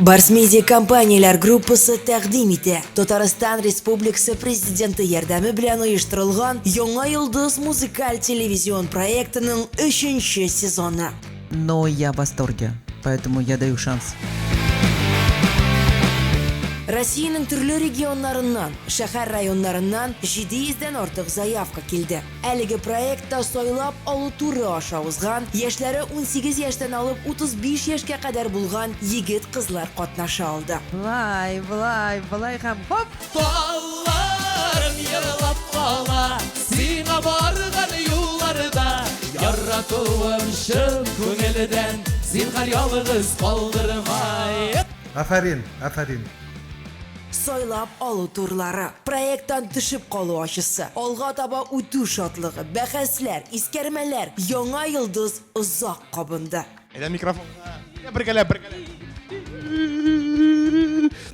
Барс Медиа компаниялар группасы тәкъдим итә. Татарстан Республикасы президенты ярдәме белән оештырылган Яңа Йолдыз музыкаль телевизион проектының 3-нче сезоны. Но я в восторге, поэтому я даю шанс. Россиянең төрле регионнарыннан, шәһәр районнарыннан 700-дән артык заявка килде. Әлеге проектта сайлап алу туры аша узган, яшьләре 18 яшьтән алып 35 яшькә кадәр булган егет-кызлар катнаша алды. Влай һәм хоп! Балларым йырлап кала, сиңа барган юлларда, яратуым шын күңелдән, зинһар ялгыз калдырмай. Афарин. Сайлап алу турлары, проекттан төшеп калу ачысы, алга таба үтү шатлыгы, бәхәсләр, искәрмәләр, Яңа Йолдыз озак кабынды. Әйдә микрофон. Бергәләп.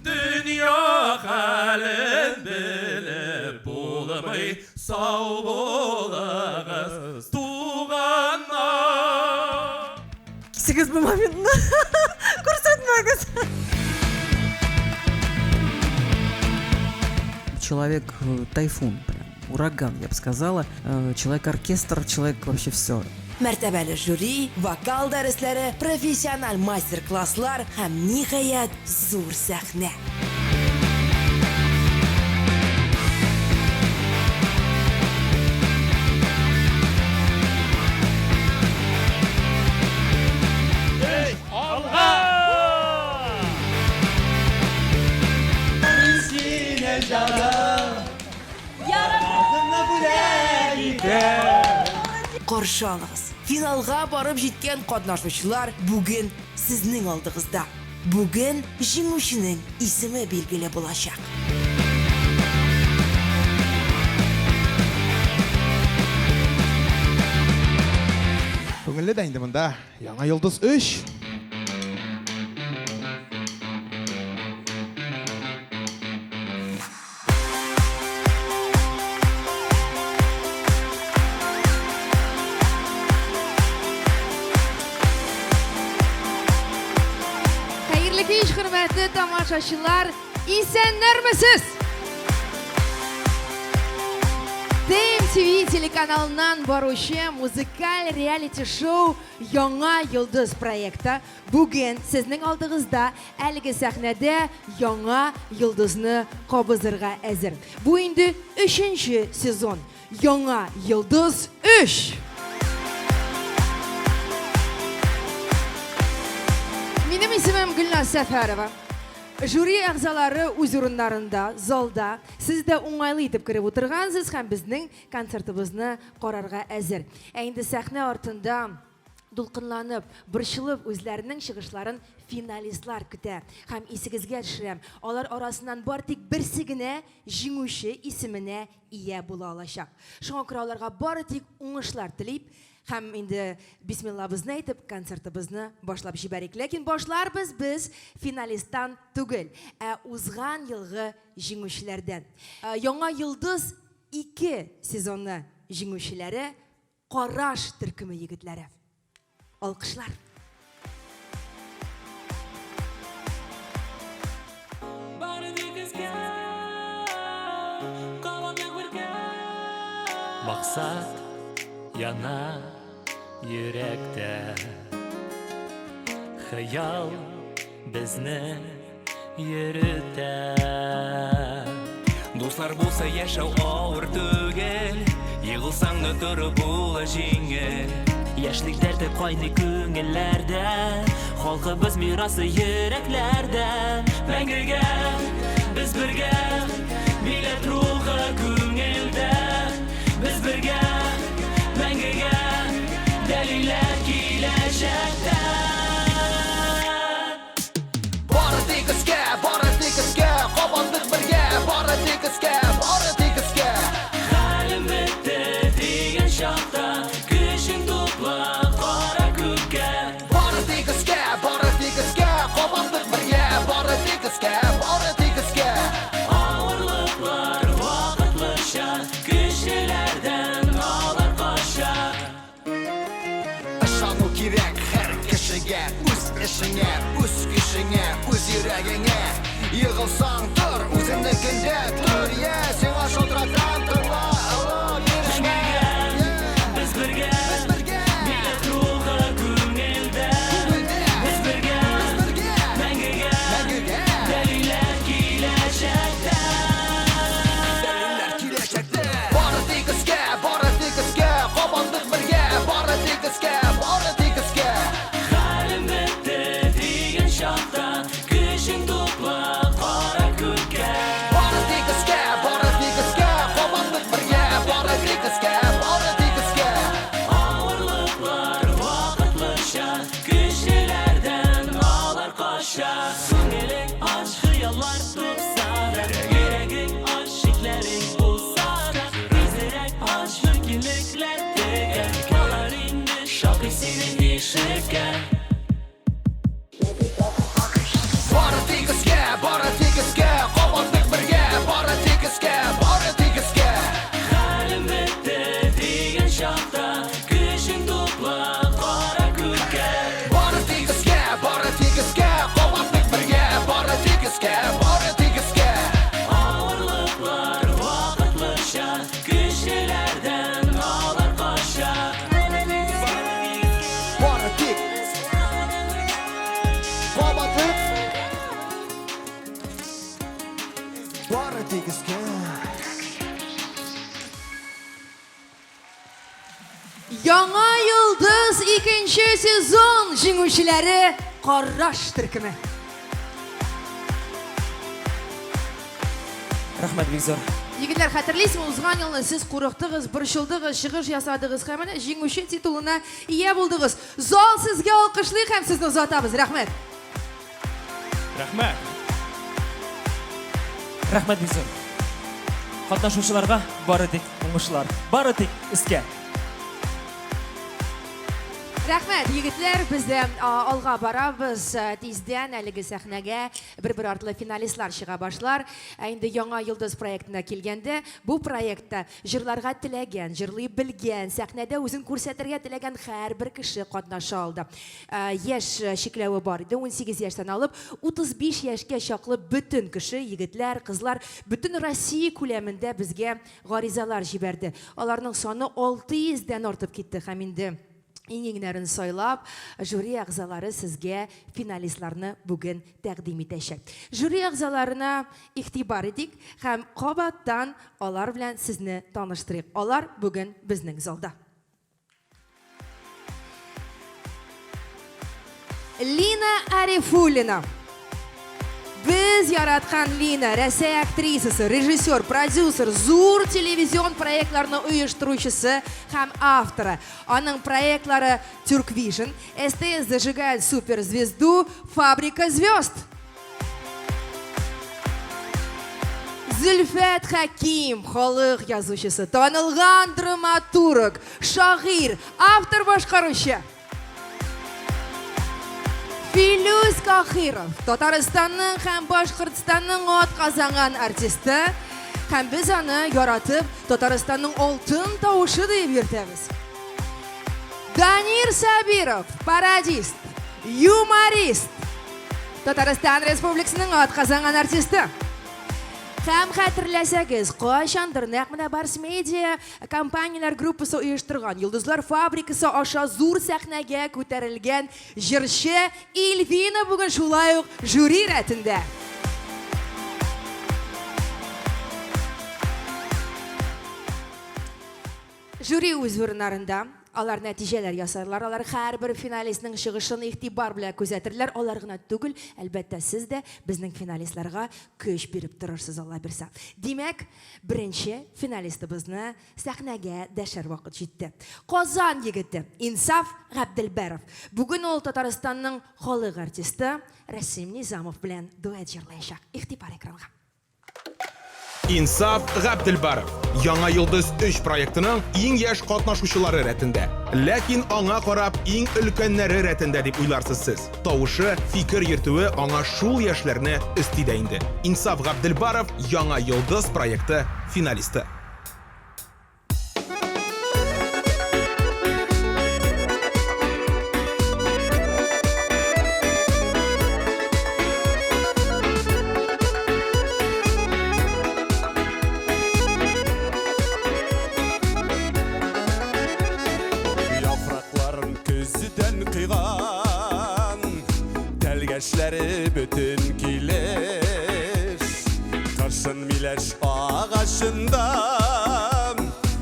Дөнья хәлен белеп булмый, сау булыгыз туганнар. Кисегез бу моментны күрсәтмәгез. Человек тайфун, прям ураган, я бы сказала. Человек-оркестр, человек вообще все. Мәртәбәле жюри, вокал дәресләре, профессиональ мастер-класслар һәм ниһаять зур сәхнә. Каршы алыгыз. Финалга барып җиткән катнашучылар бүген сезнең алдыгызда. Бүген җиңүченең исеме билгеле булачак. Күңелле дә инде монда. Яңа Йолдыз 3. Хәерле кич, хөрмәтле тамашачылар, исәннәрмесез? ТМТV телеканалынан баручы музыкаль реалити-шоу Яңа Йолдыз проекты бүген сезнең алдыгызда әлеге сәхнәдә Яңа Йолдызны кабызырга әзер. Бу инде 3-нче сезон. Яңа Йолдыз 3. Минем исемем Гөлназ Сәфәрова. Жюри әгъзалары үз урыннарында, залда, сіз дә уңайлы итеп кереп утыргансыз һәм безнең концертыбызны карарга әзер. Ә инде сәхнә артында дулкынланып, борчылып үзләренең чыгышларын финалистлар көтә. Һәм исегезгә төшерәм, алар арасыннан бар тик берсе генә җиңүче исеменә ия була алачак. Шуңа күрә аларга бары тик уңышлар телип, һәм инде бисмиллабызны әйтеп концертыбызны башлап җибәрик. Ләкин башларбыз без финалисттан түгел, ә узган елгы җиңүчеләрдән. Яңа Йолдыз 2 сезоны җиңүчеләре Караш төркеме егетләре. Алкышлар. Максат яна йөрәктә, хыял безне йөртә. Дуслар булса яшәү авыр түгел, егылсаң да торып була җиңел. Яшьлек дәрте кайный күңелләрдә, халкыбыз мирасы йөрәкләрдә. Мәңгегә без бергә, милләт рухы күңелдә. Без бергә, мәңгегә, дәлилләр киләчәктә. Бары тик искә, кабандык бергә. Бары тик искә. Хәлем бетте дигән чакта, көчең тупла кара күккә. Бары тик искә, кабандык бергә. Бары тик искә. Авырлыклар вакытлыча, көчлеләрдән алар кача. Ышану кирәк һәр кеше кешегә, үз эшеңә, үз көчеңә, үз йөрәгеңә. Йыгылсаң тор, үзеңнекендә тор, я, сиңа шалтыратам торма, йөрәгеңә. Biz birga millat ruhi ko'ngilda. Biz birga mangiga dalillar kelajakda. Bora tegizga, qo'monlik birga, bora tegizga. Halim bitti degan chog'da kuching to'pla qora ko'kka. Bora tegizga, qo'monlik birga, bora tegizga. Ağırlıklar vaqtlıca güçlülerden ağlar koşa. Ko'ngling och xiyollar tug'sa da, yuraging och shiklaring bo'lsa da, tezroq och mumkinliklar degan qolar endi shoqi sening eshikka. Bora tegizga, qo'monlik birga, bora tegizga. Halim bitti degan chog'da kuching to'pla qora ko'kka. Bora tegizga, qo'monlik birga, bora tegizga. Ağırlıklar vaqtlıca güçlülerden ağlar koşa. Bora teg, qo'monlik. Bora tegizga. Яңа Йылдыз 2-нче сезон җиңүчеләре Караш төркеме. Рәхмәт бик зур. Егетләр, хәтерлисезме, узган елны сез курыктыгыз, борчылдыгыз, чыгыш ясадыгыз һәм менә җиңүче титулына ия булдыгыз. Зал сезгә алкышлый һәм сезне озатабыз. Рәхмәт. Рәхмәт бик зур. Катнашучыларга бары тик уңышлар, бары тик искә. Рәхмәт, егетләр, без дә алга барабыз. Тиздән әлеге сәхнәгә бер артлы финалистлар чыга башлар. Инде Яңа Йылдыз проектына килгәндә, бу проектта җырларга теләгән, җырлый белгән, сәхнәдә үзен күрсәтергә теләгән һәрбер кеше катнаша алды. Яшь чикләве бар иде, 18 яшьтән алып 35 яшькә чаклы бөтен кеше, егетләр, кызлар, бөтен Россия күләмендә безгә гаризалар җибәрде. Аларның саны 600-дән артып китте һәм инде иңеңнәрен сайлап, жюри әгъзалары сезгә финалистларны бүген тәкъдим итәчәк. Жюри әгъзаларына игътибар итик һәм кабаттан алар белән сезне таныштырыйк. Алар бүген безнең залда. Лина Арифуллина. Biz яраткан Лина, Рәсәй актрисасы, режиссер, продюсер, зур телевизион проектларны оештыручысы һәм авторы. Аның проектлары Turk Vision, СТС зажигает суперзвезду, Фабрика звезд. Зөлфәт Хаким, халык язучысы, танылган драматург, шагыйрь, автор башкаручы. Филүс Кахиров, Татарстанның һәм Башкортстанның атказанган артисты, һәм без аны яратып, Татарстанның алтын тавышы дип йөртәбез. Данир Сабиров, пародист, юморист, Татарстан Республикасының атказанган артисты. Һәм хәтерләсәгез, кайчандыр нәкъ менә Барс Медиа компанияләр группасы оештырган Йолдызлар фабрикасы аша зур сәхнәгә күтәрелгән җырчы Ильвина бүген шулай ук жюри рәтендә. Жюри үз урыннарында. Алар нәтиҗәләр ясарлар, алар һәрбер финалистның чыгышын игътибар белән күзәтерләр. Алар гына түгел, әлбәттә сез дә безнең финалистларга көч биреп торырсыз, Алла бирсә. Димәк, беренче финалистыбызны сәхнәгә дәшәр вакыт җитте. Казан егете Инсаф Габделбәров. Бүген ул Татарстанның халык артисты Расим Низамов белән дуэт җырлаячак. Игътибар экранга. Инсаф Габделбәров. Яңа Йылдыз 3 проектының иң яшь катнашучылары рәтендә. Ләкин аңа карап иң өлкәннәре рәтендә дип уйларсыз сез. Тавышы, фикер йөртүе аңа шул яшьләрне өстидә инде. Инсаф Габделбәров Яңа Йылдыз проекты финалисты. Yeşleri bütün kileş Kışın mileş ağaçında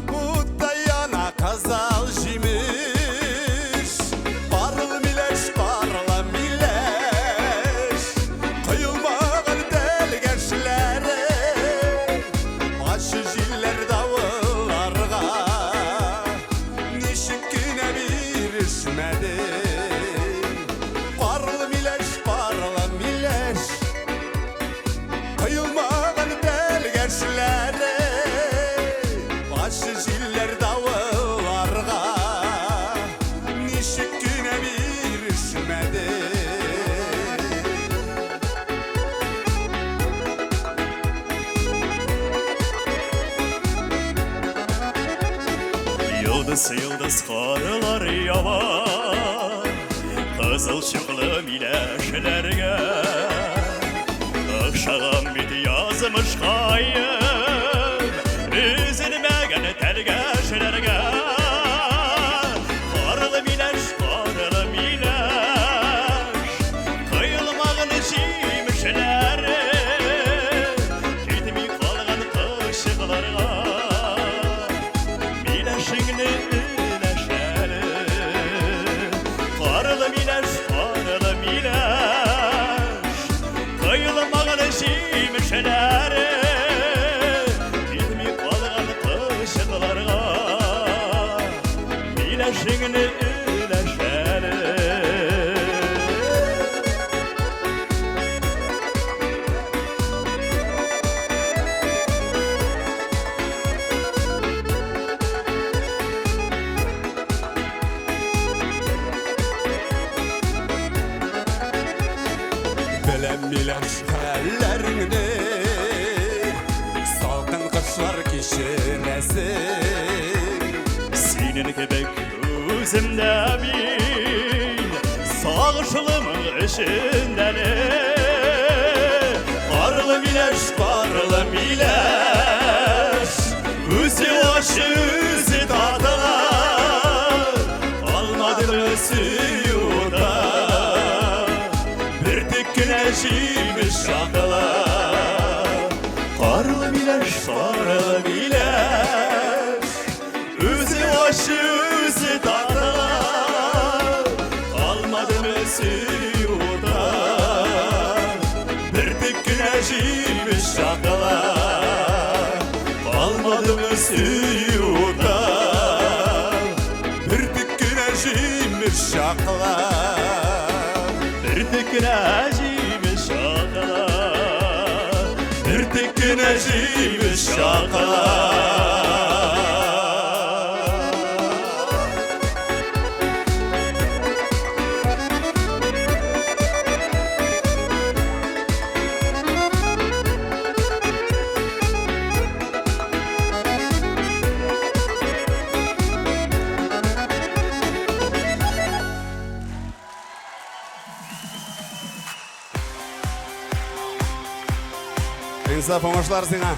Mutda yana kazal jimiş Barıl mileş barla mileş Kıyılmağın delgeçlere Başı jiller davullarga Nişikine birişmedi Barlı mileş, barlı mileş Kıyılmağın delgeçlere Başı jiller davullarga Nişikine birişmedi Yıldız yıldız karlar yavar Kızıl şıklı mileşlerge Akşağım bit yazmış kayın Üzülmegen telgeçlerge Karlı mileş, karlı mileş Kıyılmağın şimşleri Gitmi kalgan kışıklarga Mileşingni üleşeli Karlı mileş, karlı mileş Kıyılmağın şimşleri Gitmi kalgan kışıklarga Mileşingni üleşeli Belem mileş ellerini Salkın kışlar kişinesin Senin kebek özümde bin Sağışılımın işindeni Karlı mileş, karlı mileş Üzü başı üzü tadılar Almadım suyuda Bir tek güneşimiz şakılar Karlı mileş, karlı mileş Üzü başı üzü tadılar Almadım suyuda Bir tek güneşimiz şakılar Almadım suyuda Bir tek güneşimiz şakılar Bir tek güneşimiz şakılar Bir tek güneşimiz şakılar İnsaf oңашлар сиңа.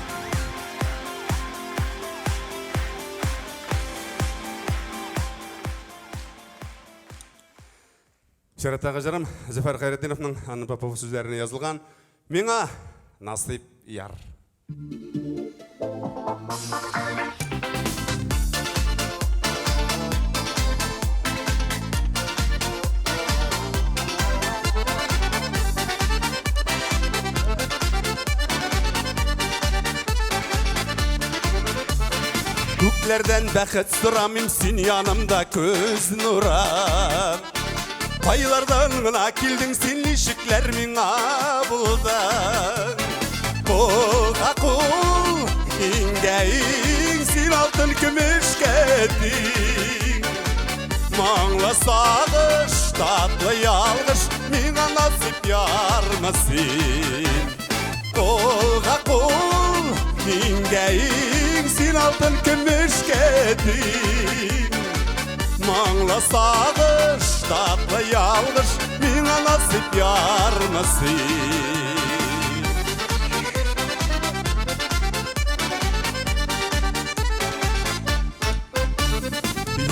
Шәрәттәге жырым Зөфәр Қайретдиновның Анна Попова сүзләренә язылган «Миңа насыйп яр». Күкләрдән бәхет сорамыйм, син янымда көз нурам. Байлардан гына килдең син, ничекләр миңа булдан. Кулга кул, иңгәйиң, син алтын көмешкә тиң. Маңла сагыш, татлы ялгыш, миңа насыйп ярмы син. Кулга кул, иңгәйиң, син алтын көмешкә тиң. Маңла сагыш, татлы ялгыш, миңа насыйп ярмы син.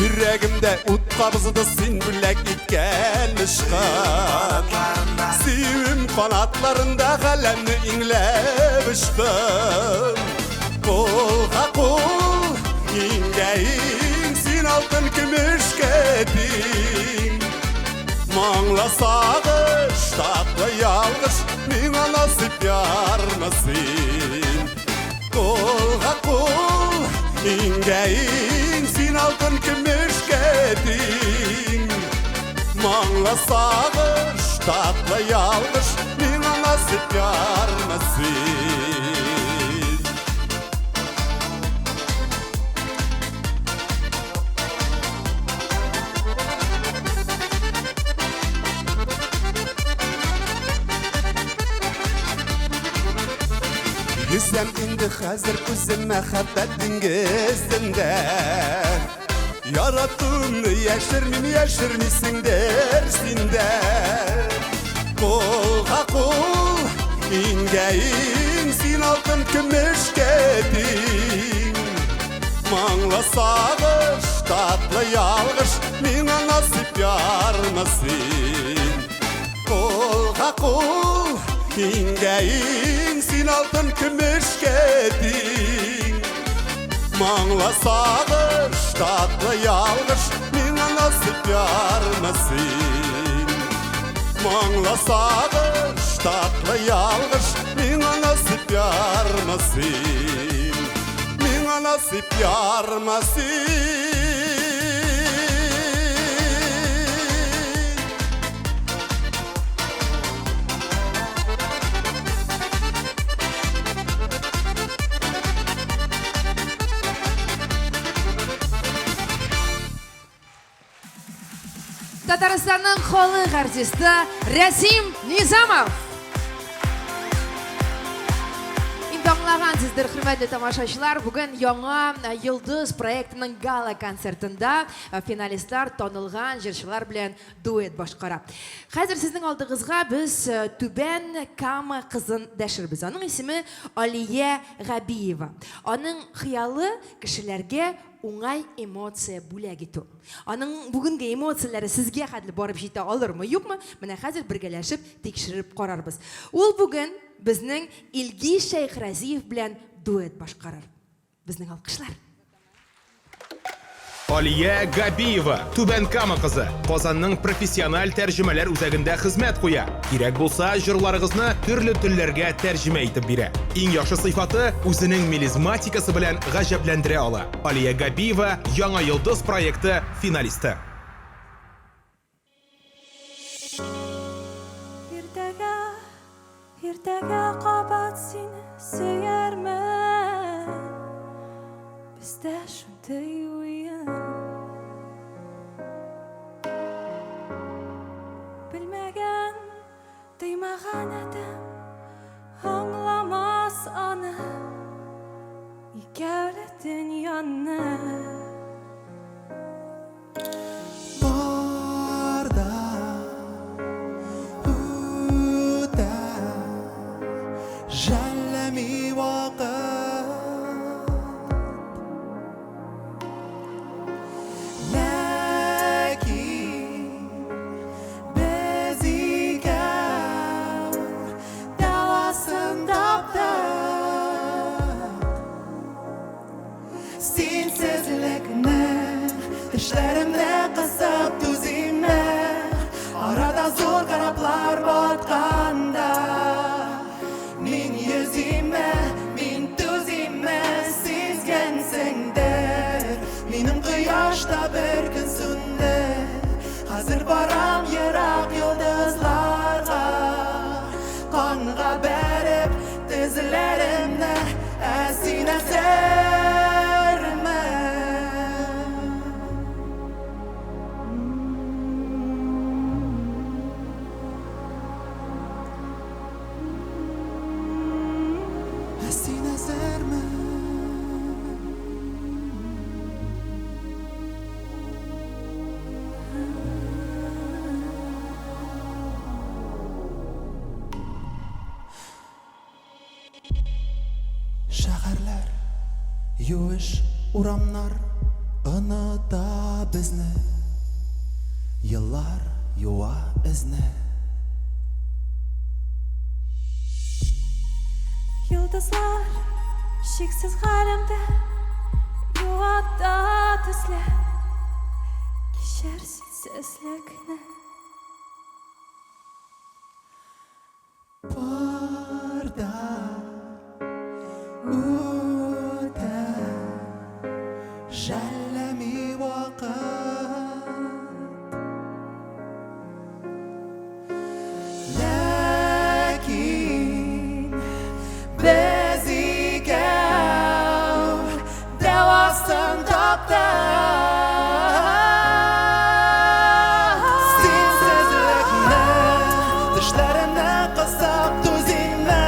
Йөрәгемдә ут кабызды, син бүләк иткән ышкан. Sevim kanatlarında kalemle inlep uçtum. Kolga kol ingeyin sin altın gümüş kedin. Mangla sağış tatlı yalgış Mine nasip yarmasın. Kolga kol ingeyin sin altın gümüş kedin. Mangla sağış tatlı yalgış Mine nasip yarmasın. Yüzem indi hazır kuzum mehabbet dingizinde. Yarattığını yaşır misin dersinde. Kolga kol ingeyin sin altın gümüş kedin. Mangla sağış tatlı yalgış Mine nasip yarmasın. Kolga kol ingeyin sin altın gümüş kedin. Mangla sağış tatlı yalgış Mine nasip yarmasın. Mangla sağış tatlı yalgış Mine nasip yarmasın. Mine nasip yarmasın. Татарстанның халық артисті Рәсим Низамов. Аңлаған сіздер, құрметті тамашашылар, бүгін яңа Йылдыз проектінің гала концертында финалисттар танылған жыршылар белән дуэт башкара. Хәзер сезнең алдыгызга без Түбән Кама кызын дәшербез. Аның исеме Алия Габиева. Аның хыялы кешеләргә уңай эмоция бүләк итү. Аның бүгенге эмоцияләре сезгә хәтле барып җитә алырмы, юкмы? Менә хәзер бергәләшеп тикшереп карарбыз. Ул бүген безнең Илгиз Шәйхразиев белән дуэт башкарыр. Безнең алкышлар. Алия Габиева, Түбән Кама кызы, Казанның профессиональ тәрҗемәләр үзәгендә хезмәт куя. Кирәк булса, җырларыгызны төрле телләргә тәрҗемә итеп бирә. Иң яхшы сыйфаты үзенең мелизматикасы белән гаҗәпләндерә ала. Алия Габиева Яңа Йылдыз проекты финалисты. Иртәгә кабат сине сөярмен. Бездә шундый уен. Белмәгән, тоймаган адәм аңламас аны. Икәүле дөньяны. Düşlerimde kısıp düzime Arada zor karaplar batkanda Min yüzime, min düzime Siz gensin der Minim kıyaşta bir gün sünde Hazır baram yırak yıldızlarga Kanga berip dizlerimde Esine serme Şəhərlər, yuviş uramlar Anıda bizni, yıllar yuva izni Жұлдызлар шексіз ғаламда юатта төсле кешерсіз сезлікні Barda Uta Jallami waqt Lakin Bezikav Devastan tapta Sensizlikni Dişlerini qısab tuzingni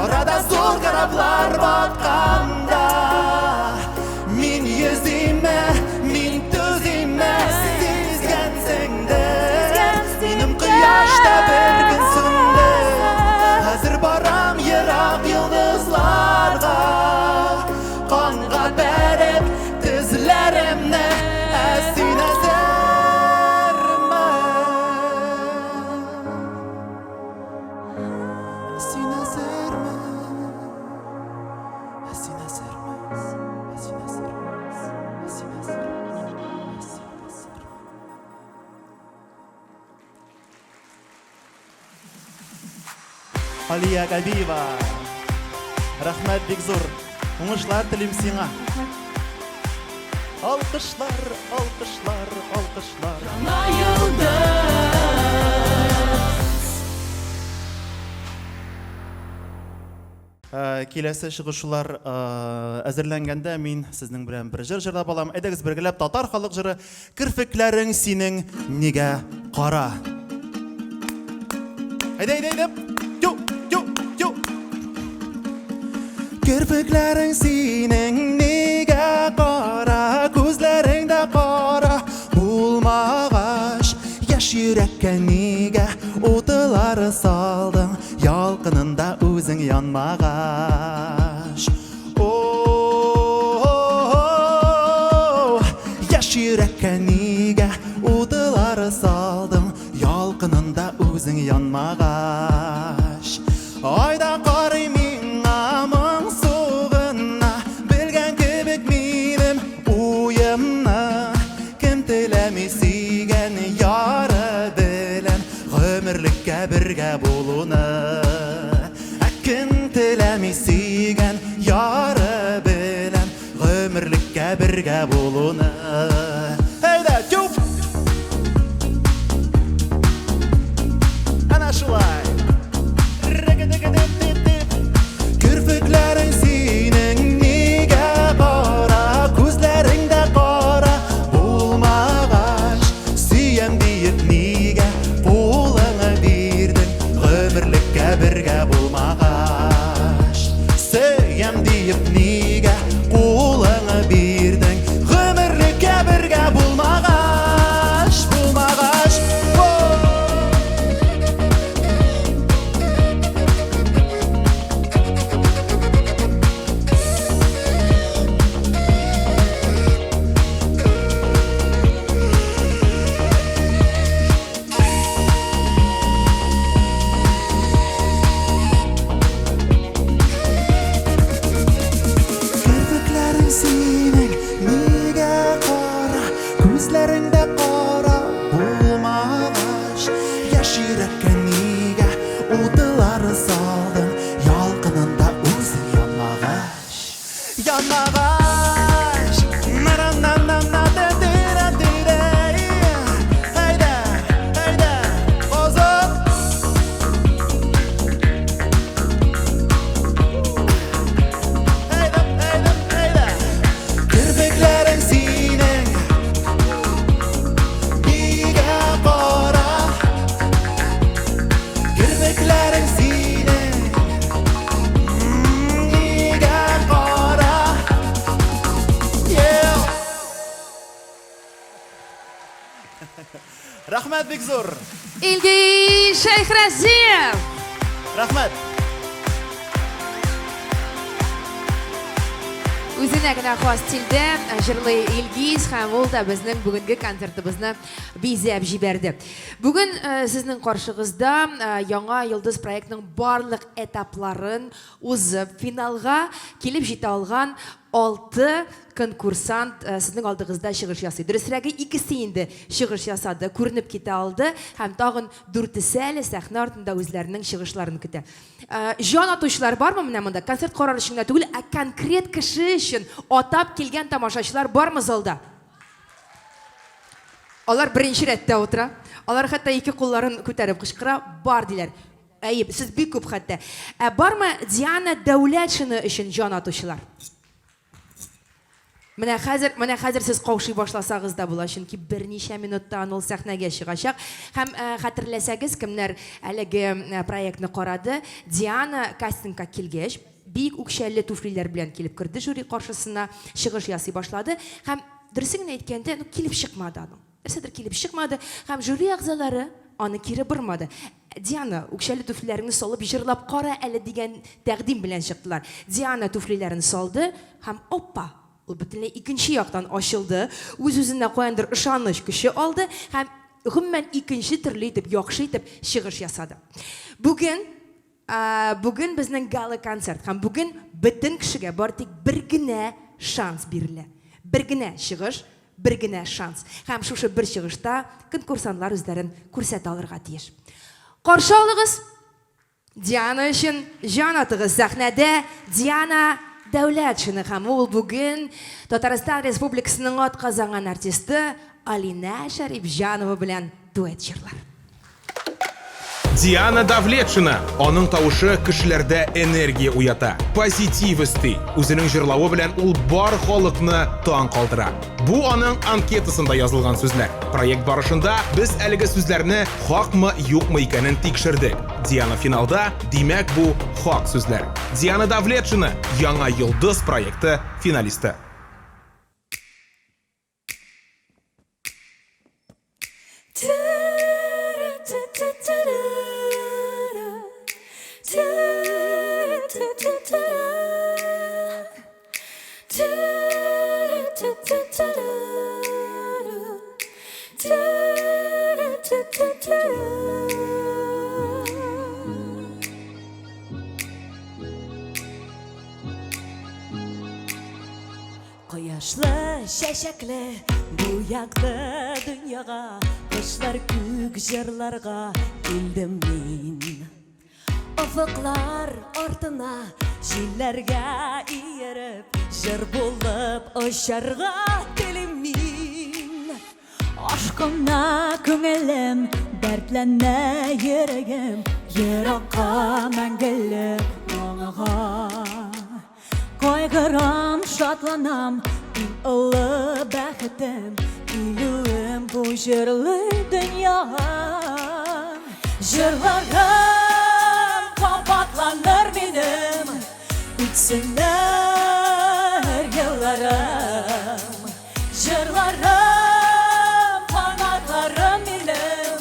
Orada zo'r qarablar botqanda Min yüzime, min tuzime Sezgansingda Menim quyoshda bir kun so'ndi Hazır boram yiroq yulduzlarga Qonga berib tizlarimni Asina serma Asina serma Asina serma Asina serma Asina serma Asina serma Aliya Gabiva Rahmat bek zo'r Уңышлар тілейм сиңа Alkışlar, alkışlar, alkışlar Келесі шығышулар әзірленгенде мен сіздің білен бір жыр жырлап алам. Әйдәгіз біргілеп татар халық жыры «Кірпіклерің сенің неге қара». Әйдәп. Кірпіклерің сенің неге қара, көзлерің де қара, болмағаш, яш жүрекке неге отылары салдың, ялқынында өзің янмағаш. Яш жүрекке неге отылары салдың, ялқынында өзің янмағаш. Айда қарай мен амың соғына, білген кебек менім ойымна. Кім тіләмей сүйген яры білін, ғөмірлікке бірге болуны. Кім тіләмей сүйген яры білін, ғөмірлікке бірге болуны. Әйдә, тюп! Ана шулай! Кірпіклерің сенің неге қара, көзлерің де қара, болмағаш, сүйем дейіп неге қолыңа бердің, ғөмірлікке бірге болмағаш. Сүйем дейіп неге қолыңа бердің, ғөмірлікке бірге болмағаш, болмағаш. Кірпіклерің сенің неге қара, көзлерің де қара, болмағаш, яш жүрекке неге отылары салдың, ялқынында өзің янмағаш. Янмағаш, әйдә, озып. Кірпіклерің сенің неге қара, кірпіклерің сенің неге қара. Рахмет бек зор. Илгиз Шайхразиев. Рахмет. Үзенә генә хас стильдә җырлый Илгиз һәм ул да безнең бүгенге концертыбызны бизәп җибәрде. Бүген сезнең каршыгызда яңа Йолдыз проектның барлык этапларын узып финалга килеп җитә алган 6 конкурсант сезнең алдыгызда чыгыш ясый. Дөресрәге икесе инде чыгыш ясады, күренеп китә алды һәм тагын 4-се әле сәхнә артында үзләренең чыгышларын көтә. Җан атучылар бармы менә монда? Концерт карар өчен түгел, ә конкрет кеше өчен атап килгән тамашачылар бармы залда? Алар беренче рәттә утыра. Алар хәтта ике кулларын күтәреп кычкыра, бар диләр. Әйе, сез бик күп хәтта. Бармы Диана Дәүләтшина өчен җан атучылар? Менә хәзер сез каушый башласагыз да була, чөнки берничә минуттан ул сәхнәгә чыгачак. Һәм хәтерләсәгез, кемнәр әлеге проектны карады, Диана кастингка килгәч, бик үкчәле туфлиләр белән килеп керде жюри каршысына, чыгыш ясый башлады. Һәм дөресен әйткәндә, килеп чыкмады аның. Нәрсәдер килеп чыкмады, һәм жюри әгъзалары аны кире бормады. Диана, үкчәле туфлиләрне салып җырлап кара әле дигән тәкъдим белән чыктылар. Диана туфлиләрен салды һәм оппа, ул бөтенләй икенче яктан ачылды. Үз-үзенә куяндыр ышаныч көче алды һәм гомумән икенче төрле итеп, яхшы итеп чыгыш ясады. Бүген безнең гала концерт һәм бүген бөтен кешегә бар тик бер генә шанс бирелә. Бер генә чыгыш, бер генә шанс. Һәм шушы бер чыгышта конкурсантлар үзләрен күрсәтә алырга тиеш. Каршы алыгыз. Диана өчен җан атыгыз сәхнәдә Диана Дәүләтшина һәм ул бүген Татарстан Республикасының атказанган артисты Алина Шарипҗанова белән дуэт җырлар. Диана Дәүләтшина, аның тавышы кешеләрдә энергия уята, позитив өсти. Үзенең җырлавы белән ул бар халыкны таң калдыра. Бу аның анкетасында язылган сүзләр. Проект барышында без әлеге сүзләрне хакмы, юкмы икәнен тикшердек. Диана финалда, димәк бу хак сүзләр. Диана Дәүләтшина, яңа Йолдыз проекты финалисты. Кояшлы, шәшәкле, буяклы дөньяга, кышлар күк җырларга килдем мин. Офыклар артына, җилләргә иереп, җыр булып очарга телим мин. Ашкына күңелем, дәртләнә йөрәгем, еракка мәңгелек моңга. Кайгырам, шатланам, улы бәхетем, килүем бу җырлы дөньяга. Җырларым кабатланыр минем, үтсеннәр елларым. Җырларым канатларым минем,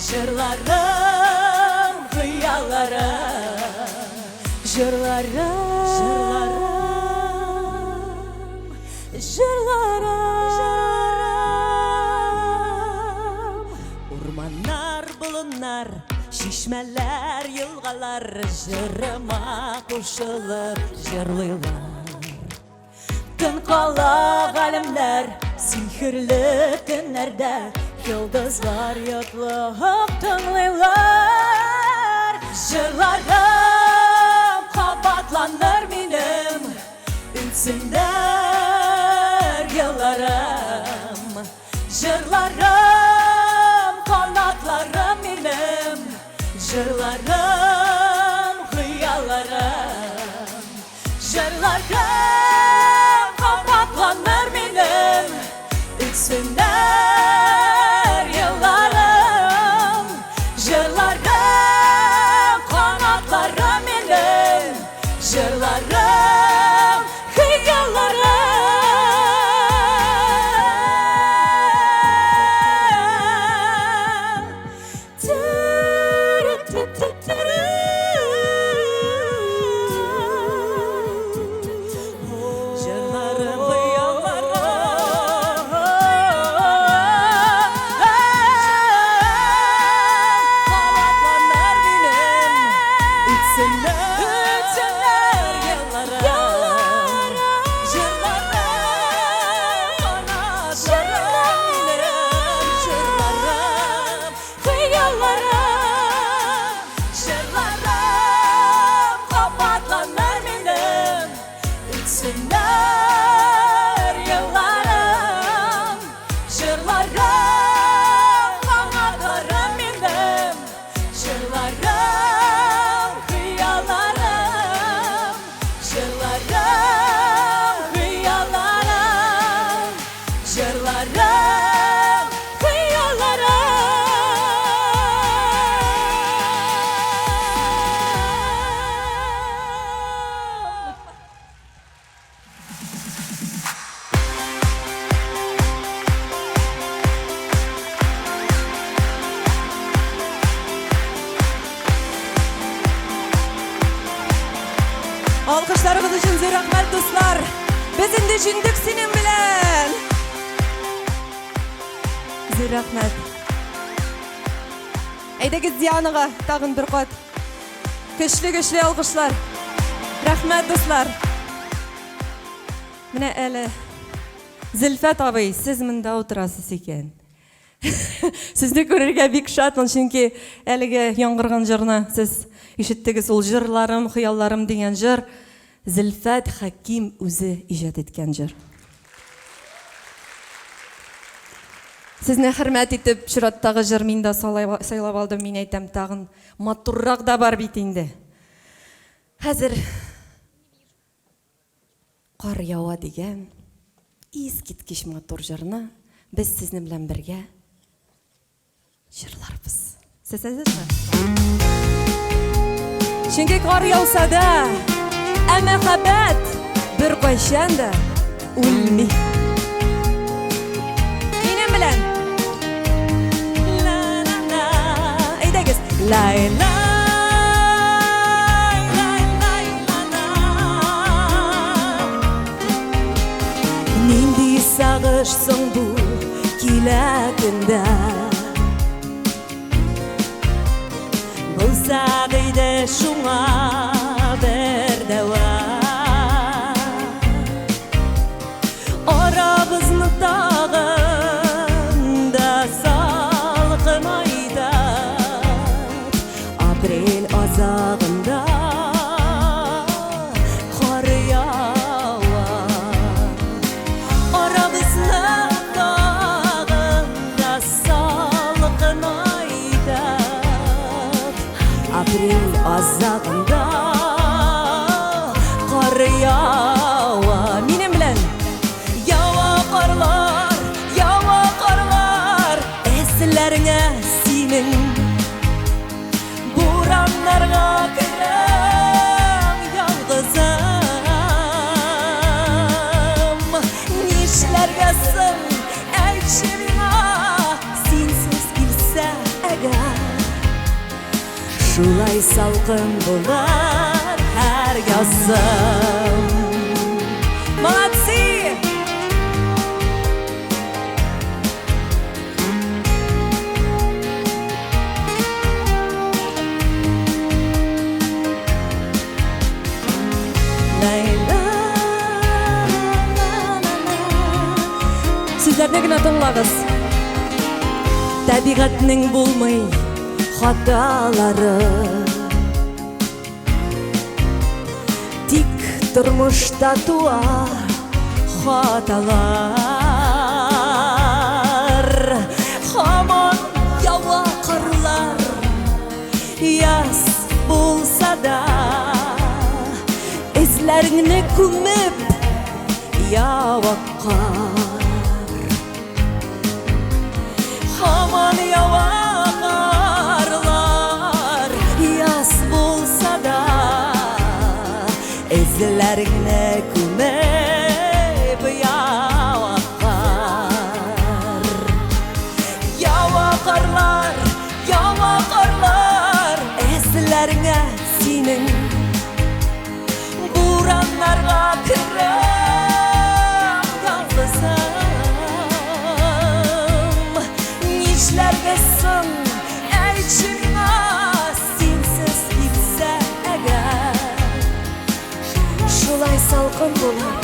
җырларым хыялларым. Җырларым Урманнар, болыннар, шишмәләр, елгалар, җырыма кушылып җырлыйлар. Тын кала галимнәр, сихерле төннәрдә, йолдызлар йотлап тыңлыйлар. Җырларым кабатланыр минем, үтсеннәр елларым. Җырларым канатларым минем, җырларым хыялларым. Җырларым кабатланыр минем, үтсеннәр елларым. Җырларым канатларым минем, җырларым хыялларым. Alkışlarınız için zor rahmet dostlar. Biz indi jündük senin bilen. Zor rahmet. Eydeki ziyanıға tağın bir qat. Köşlü alkışlar. Rahmet dostlar. Mine eli. Zülfet abi, siz mында oturasız eken. Sizni көрерге бик шатмын, чөнки әлеге яңгырган җырны сез ишеттегез, ул җырларым, хыялларым дигән җыр Зөлфәт Хәким үзе иҗат иткән җыр. Сезне хөрмәт итеп чираттагы җыр мин дә сайлап алдым, мин әйтәм, тагын матуррак да бар бит инде. Хәзер кар ява дигән искиткеч матур җырны без сезнең белән бергә җырларбыз. Сез әзерме? Чөнки кар яуса да, мәхәббәт бер кайчан да үлми. Минем белән. Ла-ла-ла. Әйдәгез. Ла-ла. Нинди сагыш соң бу киләгендә. Булса иде шуңа бер дәва. Арабызны тагын да салкын айда. Апрель азагында кар ява. Арабызны тагын да салкын айда. Апрель азагында кар ява. Минем белән ява карлар, эсләреңә синең бураннарга керәм ялгызым. Нишләргә соң әйтче миңа, синсез килсә әгәр. Шулай салкын булар һәр язым. Молодцы! Сүзләрне генә тыңлагыз. Табигатьнең булмый хаталары. Тик тормышта туа хаталар. Һаман ява карлар, яз булса да, эзләреңне күмеп ява кар. Һаман ява карлар, яз булса да, эзләреңне күмеп ява кар. Ява карлар, эзләреңә синең бураннарга керәм ялгызым. Нишләргә соң әйтче миңа, синсез китсә әгәр. Шулай салкын булар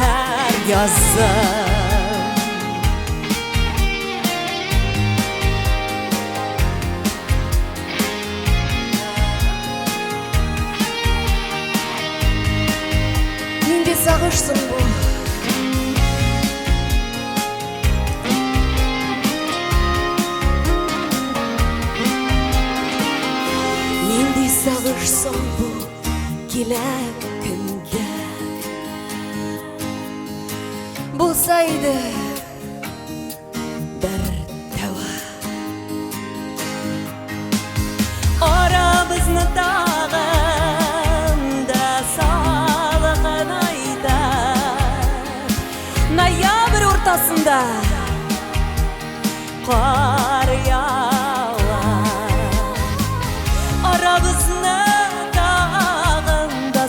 һәр язым. Нинди сагышсың бу? Нинди сагышсың бу киләгендә? Булса иде бер дәва. Арабызны тагын да салкын айда. Ноябрь уртасында кар ява. Арабызны тагын да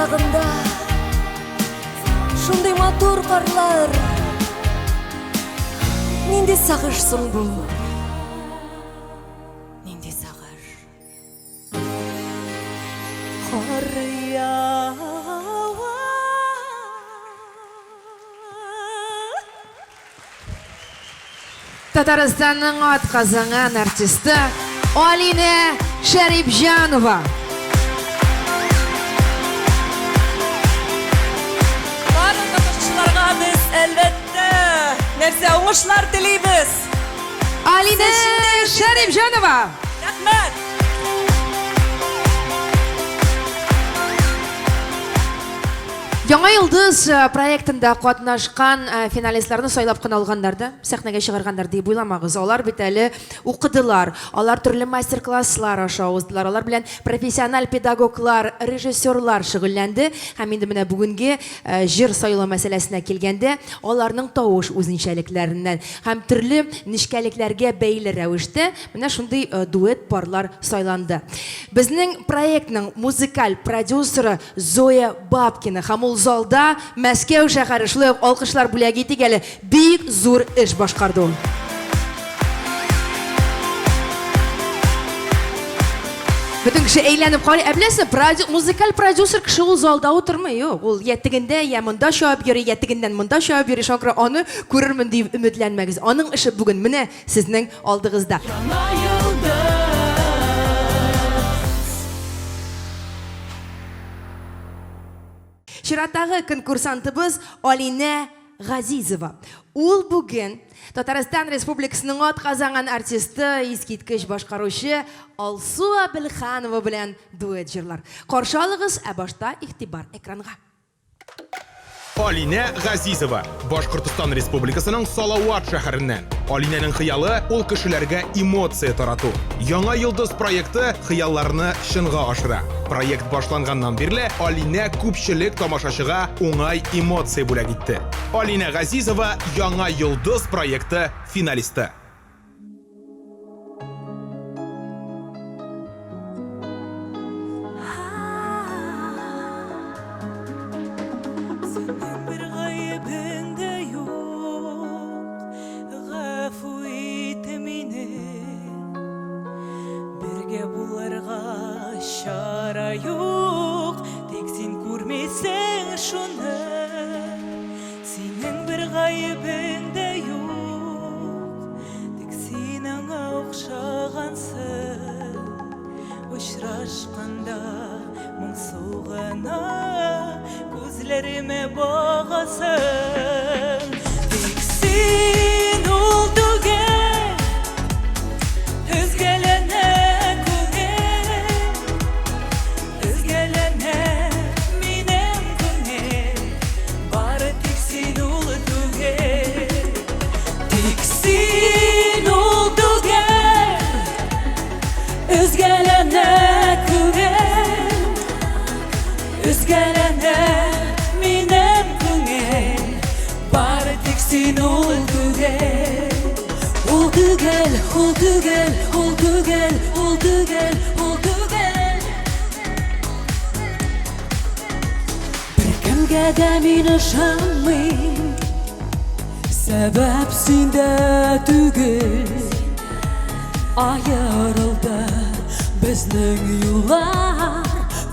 чагында шундай матур карлар нинди сагышсың бу нинди сагыш кар ява Татарстанның атказанган артисты Алина Шарипжанова. Барлык катнашчыларга без әлбәттә нәрсә уңышлар телибез. Алина Шарипжанова. Рәхмәт. Яңа Йылдыз проектында катнашкан финалистларны сайлап кына алганнарда, сәхнәгә чыгарганнар дип уйламагыз. Алар бит әле укыдылар. Алар төрле мастер-класслар аша уздылар. Алар белән профессиональ педагоглар, режиссерлар шөгыльләнде. Һәм инде менә бүгенге җыр сайлау мәсьәләсенә килгәндә, аларның тавыш үзенчәлекләреннән һәм төрле нишкәлекләргә бәйле рәвештә менә шундый дуэт парлар сайланды. Безнең проектның музыкаль продюсеры Зоя Бабкина һәм ул залда Мәскәү шәһәре шулай ук алкышлар бүләге итеп әле бик зур эш башкарды. Бөтен кеше әйләнеп карый. Беләсез, музыкаль продюсер кеше ул залда утырмый. Юк, ул я тегендә, я монда чыгып йөри, я тегеннән монда чыгып йөри. Шуңа аны күрермен дип өметләнмәгез. Аның эше бүген менә сезнең алдыгызда. Чираттагы конкурсантыбыз Алина Газизова. Ул бүген Татарстан Республикасының атказанган артисты, искиткеч башкаручы Алсу Абелханова белән дуэт җырлар. Каршы алыгыз, ә башта игътибар экранга. Алина Газизова, Башкортстан Республикасының Салават шәһәреннән. Алинаның хыялы ул кешеләргә эмоция тарату. Яңа Йылдыз проекты хыялларны чынга ашыра. Проект башланганнан бирле Алина күпчелек тамашачыга уңай эмоция бүләк итте. Алина Газизова Яңа Йылдыз проекты финалисты. Sebep sinde tügül ayırıldı bizning yollar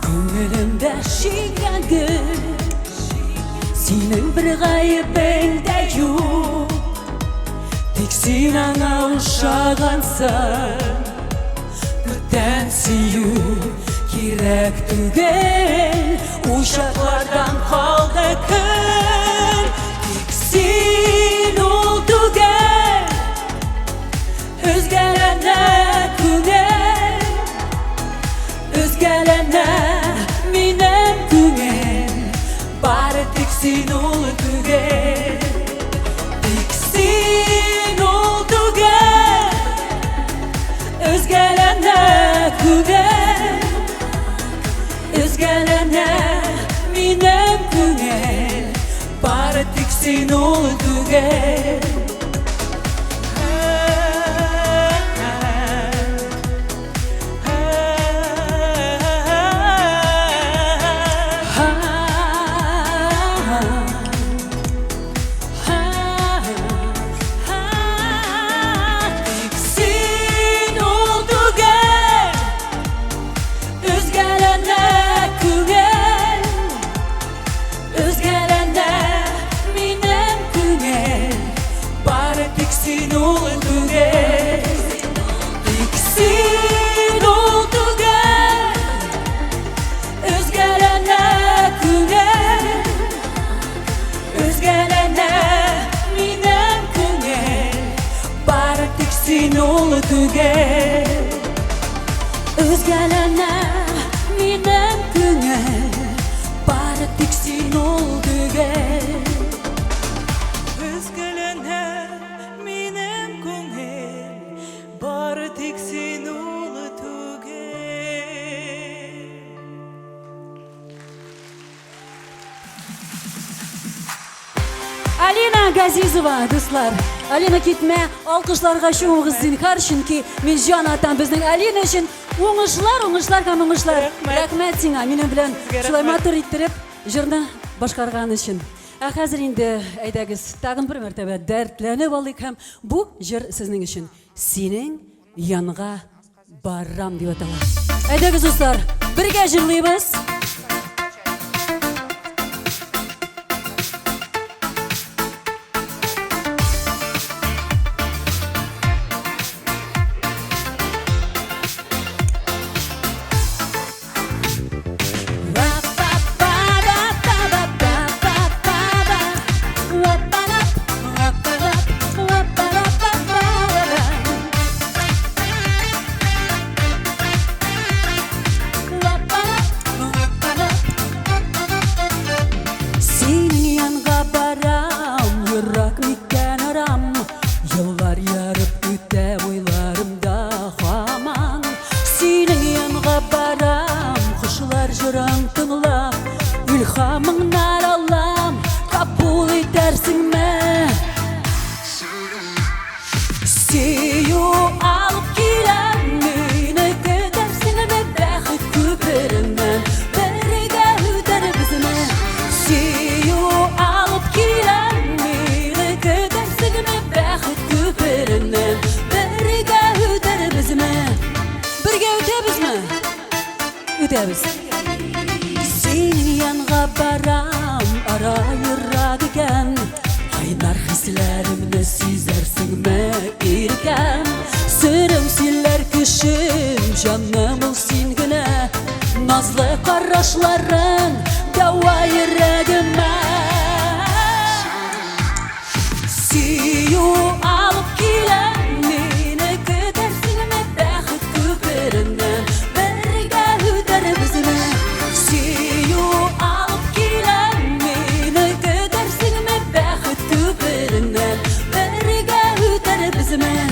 ko'nglimda shingandi sening bir g'aybingda yo'q tek sen anga o'xshagansan o'tdan suyuk kerak tugul o'shalardan qoldi kun tek sen o'ldigan o'zgalarga ko'ngil o'zgalarga mening ko'ngil bari tek sen o'ldigan tek sen o'ldigan o'zgalarga ko'ngil o'zgalarga mening ko'ngil bari tek sen o'ldigan Özgelerine minem güne Bari tiksin olduge Özgelerine minem güne Bari tiksin olduge Alina Газизова, dostlar. Alina ketme, alkışlarga şoğuğuz zinhar çünkü men jan atan bizning Alina için oңышлар һәм oңышлар. Рәхмәт сиңа минем белән шулай матур иттереп җырны башкарган өчен. Ә хәзер инде әйдәгез тагын бер мәртәбә дәртләнеп алыйк һәм бу җыр сезнең өчен синең янга барам дип атала. Әйдәгез дуслар, бергә җырлыйбыз. Senin yanına baram arayırrak iken Aynar hislerimle sizersin me irken Sırım siller kışım canım olsun güne Nazlı karraşların dava yüreğime Siyu alıp gelen mine gidersin me bəxit küperinden Siyu alıp gelen mine gidersin me bəxit küperinden Berge üter bizime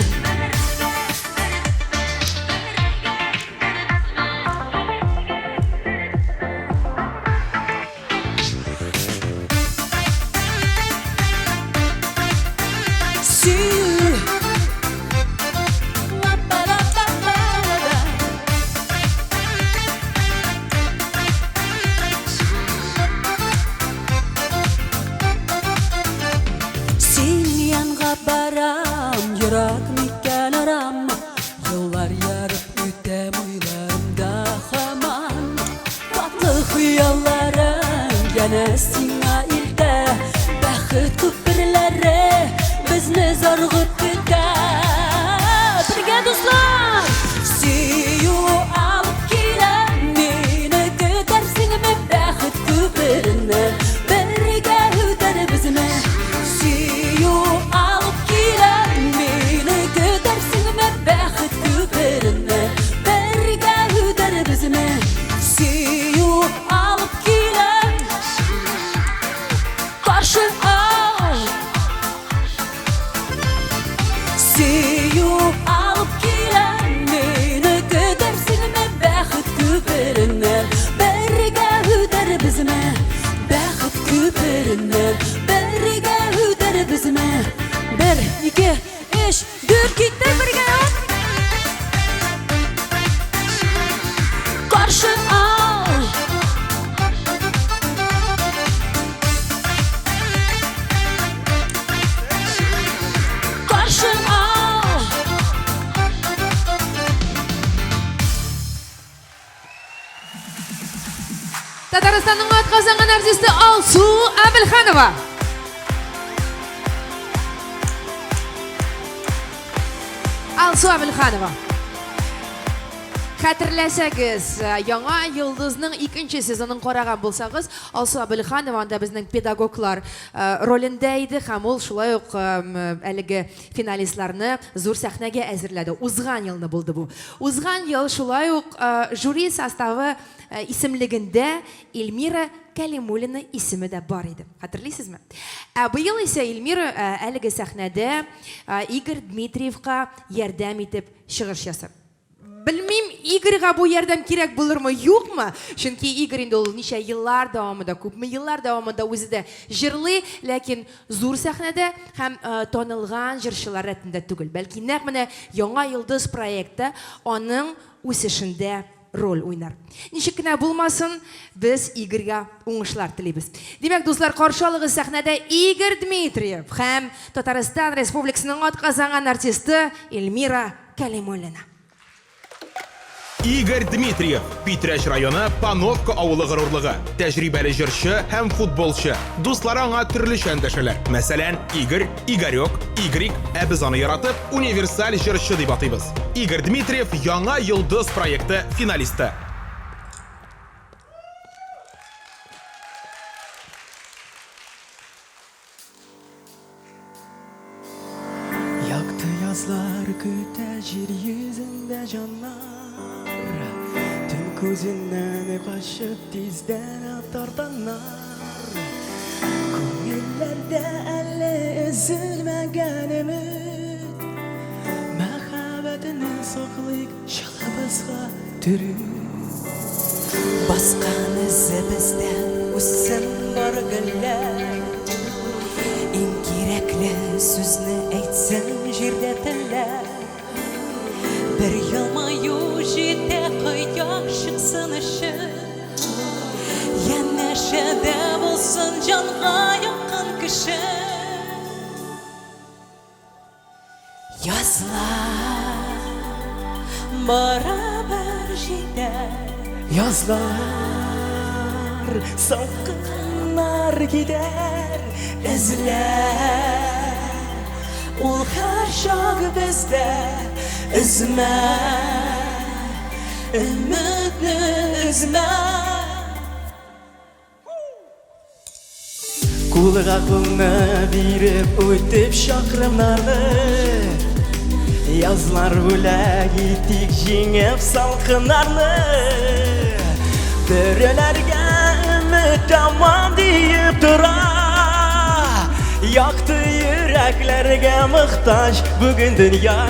Татарстанның атқазанған артисті Алсу Әбілханова. Алсу Әбілханова. Хәтерләсәгез, яңа йылдызның 2нче сезонын караган булсагыз, Алсу Абелханова анда безнең педагоглар ролендә иде һәм ул шулай ук әлеге финалистларны зур сәхнәгә әзерләде. Узган елны булды бу. Узган ел шулай ук жюри составы исемлегендә Эльмира Кәлимуллина исеме дә бар иде. Хәтерлисезме? Быел исә Эльмира әлеге сәхнәдә Игорь Дмитриевка ярдәм итеп чыгыш ясап. Белмим, Игорьга бу ярдәм кирәк булырмы, юкмы? Чөнки Игорь инде ул ничә еллар дәвамында, күпме еллар дәвамында үзе дә җырлый, ләкин зур сәхнәдә һәм танылган җырчылар рәтендә түгел. Бәлки нәкъ менә Яңа йылдыз проекты аның үсешендә роль уйнар. Ничек кенә булмасын, без Игорьга уңышлар телибез. Димәк, дуслар, каршы алыгыз сәхнәдә Игорь Дмитриев һәм Татарстан Республикасының атказанган артисты Эльмира Кәлимуллина. Игорь Дмитриев, Питрәч районы Пановка авылы горурлыгы, тәҗрибәле җырчы һәм футболчы. Дуслары аңа төрлечә эндәшәләр. Мәсәлән, Игорь, Игорек, Игрик, ә без аны яратып универсаль җырчы дип атыйбыз. Игорь Дмитриев Яңа йылдыз проекты финалисты. Якты язлар көтә җир йөзендә җаннар. Төн күзеннән качып тиздән атарданнар. Күңелләрдә әле өзелмәгән өмет. Мәхәббәтне саклыйк чалыбызга төрү. Баскан эзебездән үссен бар гөлләр. Иң кирәкле сүзне әйтсәң җирдә телләр. Bir yılmayu jite kıyak çıksın ışık. Yenneşede bulsun canğa yakın kışı. Yazlar beraber gider. Yazlar salkınlar gider. Ezler ul her şag bizde. Üzme, ümitni üzme. Kulga kulna birib o'tib chaqrimlarni. Yazlar bo'lak etik jengib salqinlarni. Birilarga umid tamom deyib turar. Yoqdi yuraklarga muhtoj bugun dunyo.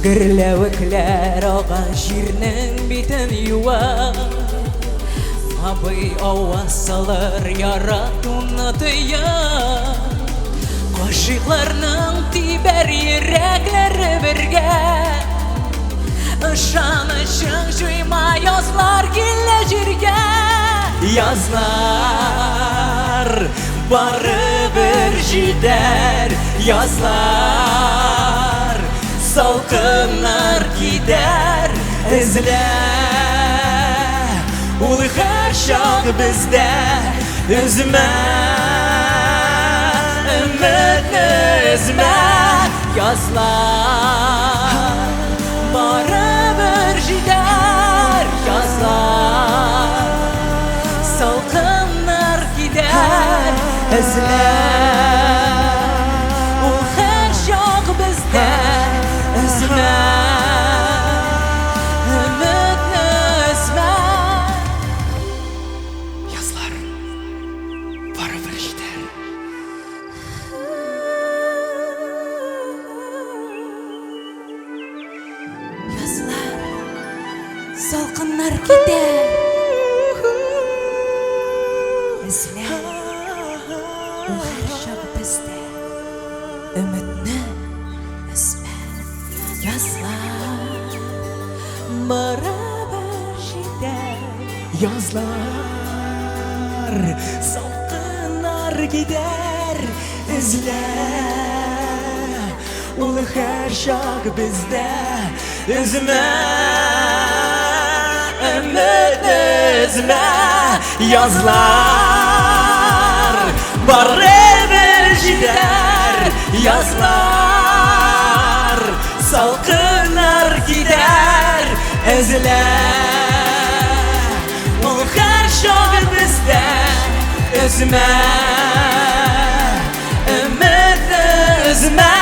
Gürlevekler ağa şirnin biten yuva. Abay avasalar yaratuna tıya. Kaşıklarının tiber yürekleri birge. Işan ışın juyma yazlar gille jirge. Yazlar barıbır jider. Yazlar salkınlar gider izle. Ул her şak bizde üzme. Ümitni üzme. Yazlar barıbır gider. Yazlar salkınlar gider izle. Ул her şak bizde üzme. Ümitni üzme. Yazlar barıbır gider. Yazlar salkınlar gider. Üzle. Ул her şak bizde. Ümitni üzme. Yazlar beraber gider. Yazlar salkınlar gider. İzle. Ул her şak bizde. Üzme. Ümitni üzme. Yazlar beraber gider. Yazlar salkınlar gider. izle Ol her şoğu bizde Üzme Ümidi üzme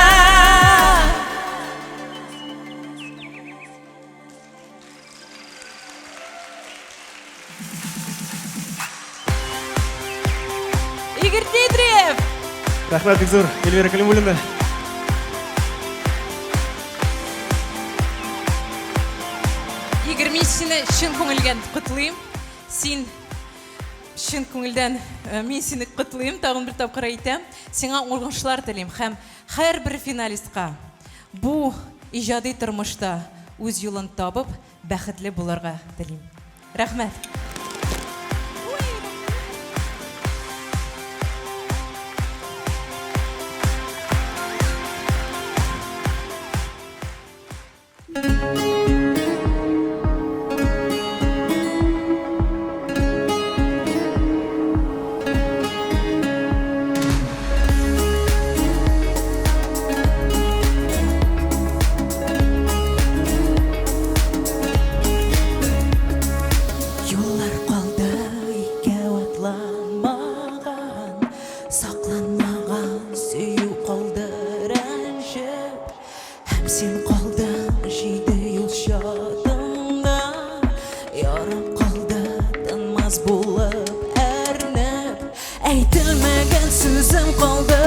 Игорь Дмитриев Рахмат, бик зур. Эльвира Калимуллина. Игорь, мен сені шын көңілден құтлайым. Сен шын көңілден мен сені құтлайым. Тағын бір тапқыр айтам. Сеңа оңғаншылар тілейм. Һәм һәр бір финалистқа бұл ижади тұрмышта өз жолын табып, бәхетлі боларға тілейм. Рахмет. Yollar qaldı ikəu atlanmağan Saqlanmağan süyü qaldı rənşib Həm sen qaldın jidi yol şadında Yarım qaldı tanmaz bulub ərnib Eytilməgən sözüm qaldı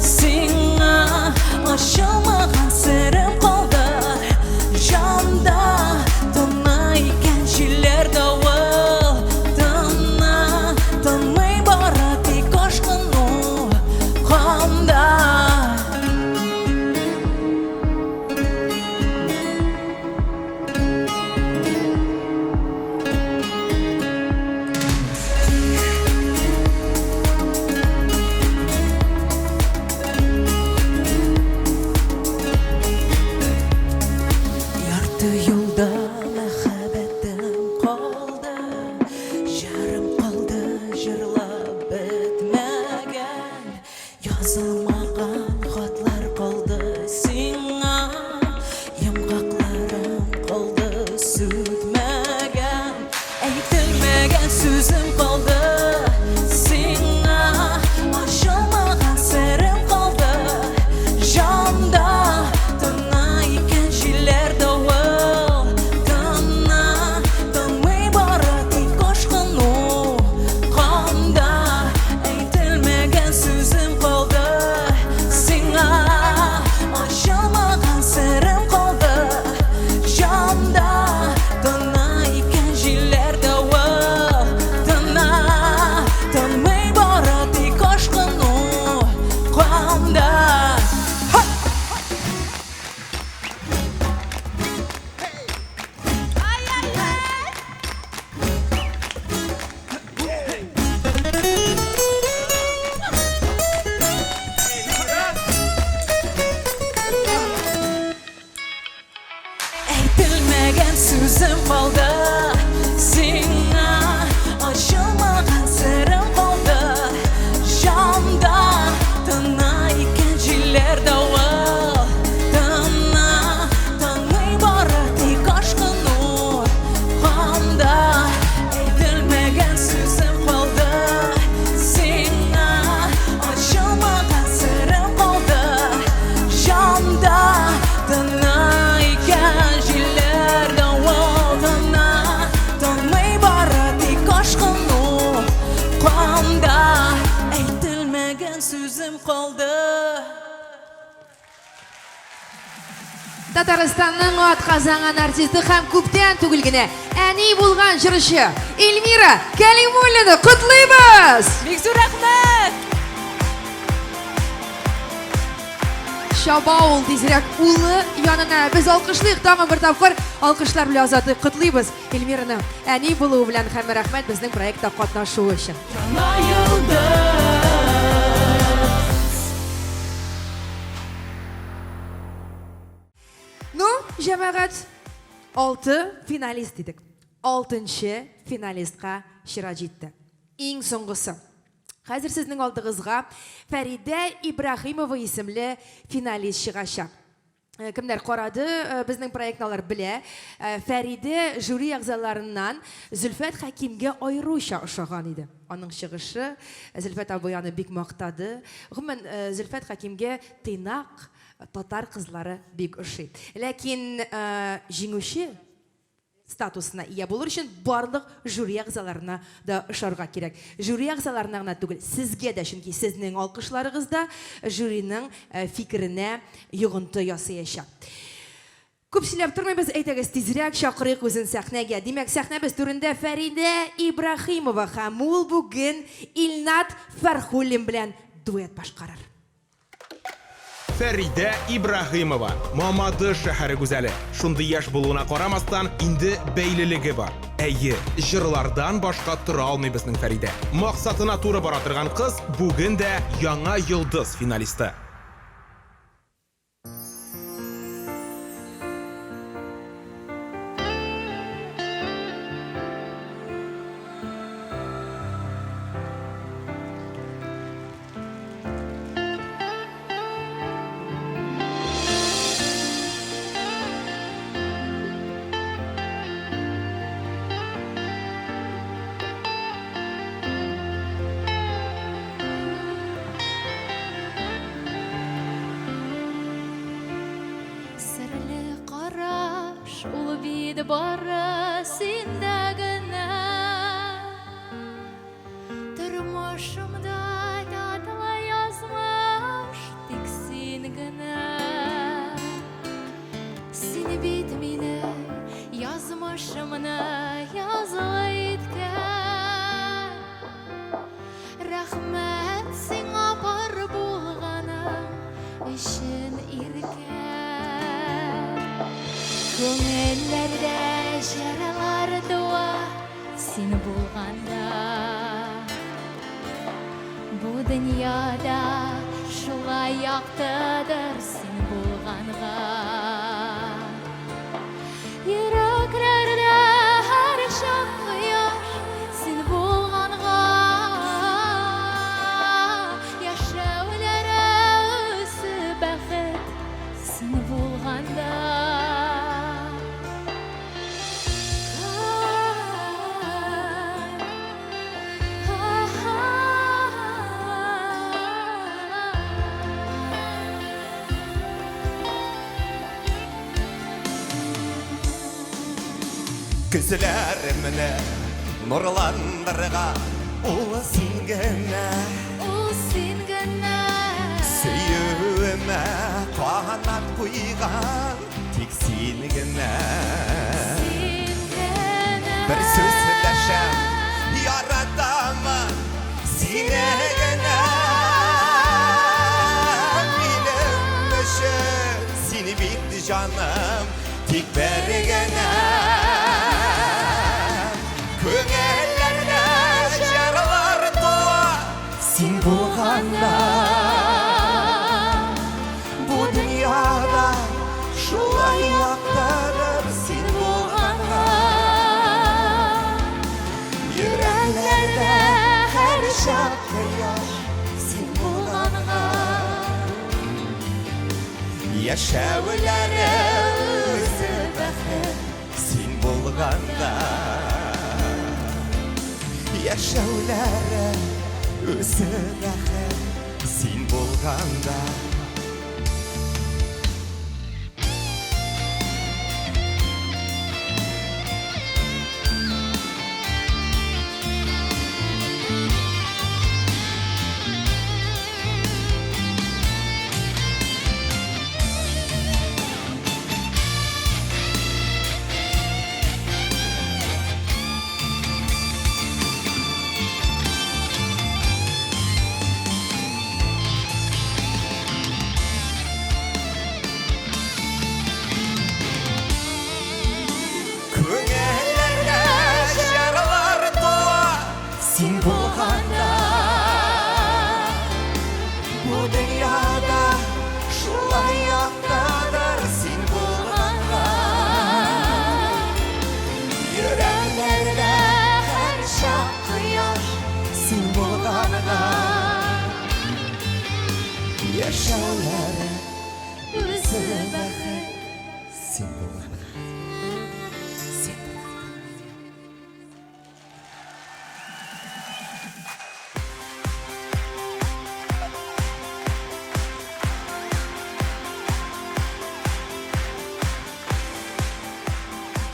Sina aşılmağan sırım qaldı Janda tanayken şiller davul Tana tanmay barati koşkunu Qanda Yartı yolda məxəbətim qaldı Yarım qaldı jırlab bitməgən Yazılmağan xatlar qaldı sina Yımqaqlarım qaldı sütməgən Eytilməgən sözüm qaldı sina Aşılmağan sırrım qaldı Janda tanayken şiller davul Tana tanmay barati koşkunu Qanda eytilməgən sözüm qaldı Sina aşılmağan sırrım qaldı Janda tanayken şiller davul Tana tanmay barati koşkunu Qanda Eytilməgən sözüm qaldı Sina aşılmağan sırrım qaldı Janda tanayken şiller davul Tana tanmay barati koşkunu Qanda eytilməgən sözüm qaldı Sina aşılmağan sırrım qaldı Janda tanayken şiller davul Tana tanmay barati koşkunu Qanda eytilməgən sözüm qaldı Татарстанның атказанган артисты һәм күптән түгел генә әни булган җырчы Эльмира Калимуллина котлыйбыз. Бик зур рәхмәт. Шабаул тизрәк улы янына без алкышлыйк тагын бер тапкыр алкышлар белән Азатны котлыйбыз. Эльмираның әни булуы белән һәм рәхмәт безнең проектта катнашуы өчен. Ну, җәмәгать 6 финалист идек. 6нчы финалистка чира җитте. Иң соңгысы. Хәзер сезнең алдыгызга Фәридә Ибраһимова исемле финалист чыгачак. Kimler qarады, bizning proyektnalar bilә. Фәридә жюри әгъзаларыннан Зөлфәт Хәкимгә айрыуча ошаган иде. Аның чыгышы Зөлфәт абый аны бик мактады. Гомумән Зөлфәт Хәкимгә тыйнак татар кызлары бик ошый. Ләкин җиңүче статусына ия булыр өчен барлык жюри әгъзаларына да ошарга кирәк. Жюри әгъзаларына гына түгел, сезгә дә, чөнки сезнең алкышларыгыз да жюриның фикеренә йогынты ясаячак. Күп сөйләп тормыйбыз, әйтегез тизрәк чакырыйк үзен сәхнәгә. Димәк, сәхнәбез түрендә Фәридә Ибраһимова һәм ул бүген Илнат Фәрхуллин белән дуэт башкарыр. Фәридә Ибраһимова, Мамадыш шәһәре гүзәле. Шундый яшь булуына карамастан, инде бәйлелеге бар. Әйе, җырлардан башка тора алмый безнең Фәридә. Максатына туры бара торган кыз бүген дә яңа йолдыз финалисты. Бары синдәгенә тормышымда татлы язмыш тик син генә. Син бит мине язмышымны язгы иткән. Рәхмәт сиңа бар булганың өчен иркән. Күңелләрдә җырлар туа син булганда. Бу дөньяда шулай яктыдыр син булганга. Йөрәкләрдә һәр чак кояш син булганга. Яшәүләре үзе бәхет син булганда. Күзләремне нурландырган ул син генә. Сөюемә канат куйган тик син генә. Бер сүз дәшәм яратамын сине генә. Минем өчен син бит җаным тик бер генә. Күңелләрдә җырлар туа син булганда. Бу дөньяда шулай яктыдыр син булганга. Йөрәкләрдә һәр чак кояш син булганга. Яшәүләре үзе бәхет син булганда. Яшәүләре үзе бәхет син булганда. Син булганда. Бу дөньяда шулай яктыдыр син булганга. Йөрәкләрдә һәр чак кояш син булганга. Яшәүләре үзе бәхет сен болғанға.